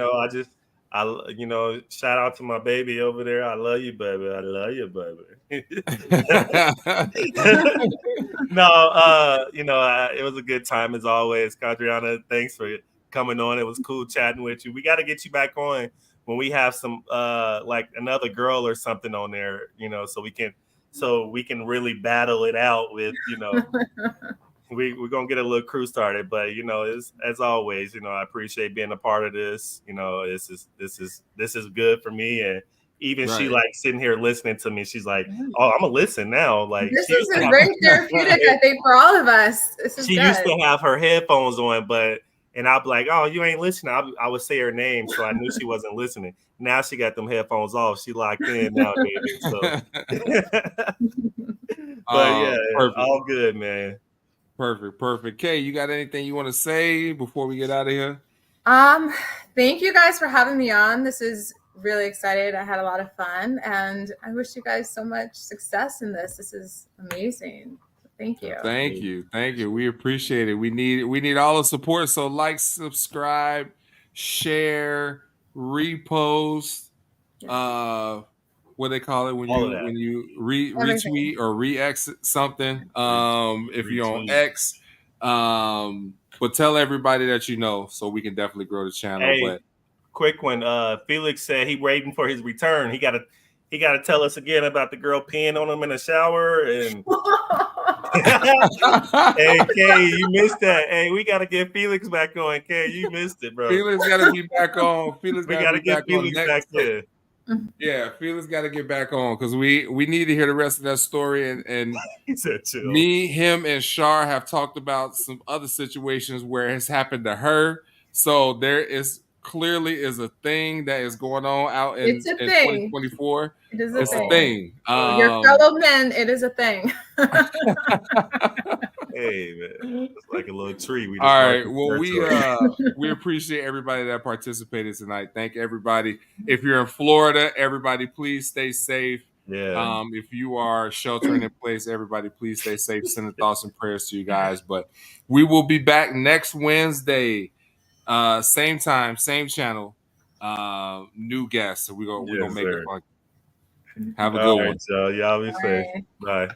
Shout out to my baby over there. I love you, baby. I love you, baby. No, it was a good time as always. Kadriana, thanks for coming on. It was cool chatting with you. We got to get you back on when we have some like another girl or something on there, so we can really battle it out with, We're gonna get a little crew started, but as always, I appreciate being a part of this. This is good for me, and even she like sitting here listening to me. She's like, "Oh, I'm gonna listen now." Like this is a great therapeutic, I think, for all of us. She used to have her headphones on, and I'd be like, "Oh, you ain't listening." I would say her name, so I knew she wasn't listening. Now she got them headphones off. She locked in now, baby. So, but perfect. All good, man. Perfect. Kay, you got anything you want to say before we get out of here? Thank you guys for having me on. This is really excited. I had a lot of fun, and I wish you guys so much success in this. This is amazing. Thank you. Thank you. We appreciate it. We need all the support. So like, subscribe, share, repost. What they call it when you retweet or re-exit something. If you're on X, but tell everybody that so we can definitely grow the channel. Hey, but quick one. Felix said he waiting for his return. He gotta tell us again about the girl peeing on him in the shower. And hey, Kay, you missed that. Hey, we gotta get Felix back on. Kay, you missed it, bro. Felix gotta be back on. We gotta get Felix back there. Yeah, Felix got to get back on because we need to hear the rest of that story. And he said, chill. Me, him, and Shar have talked about some other situations where it's happened to her. So there is clearly is a thing that is going on out in, It's a in thing. 2024. It is It's a thing. thing. Your fellow men, it is a thing. Hey man, it's like a little tree. We just All marked right. the Well, territory. we appreciate everybody that participated tonight. Thank everybody. If you're in Florida, everybody, please stay safe. Yeah. If you are sheltering in place, everybody, please stay safe. Sending thoughts and prayers to you guys. But we will be back next Wednesday, same time, same channel, new guests. So we're gonna Yes, make it sir. fun. Have a All good right, one. y'all. Y'all be safe. Bye. Bye.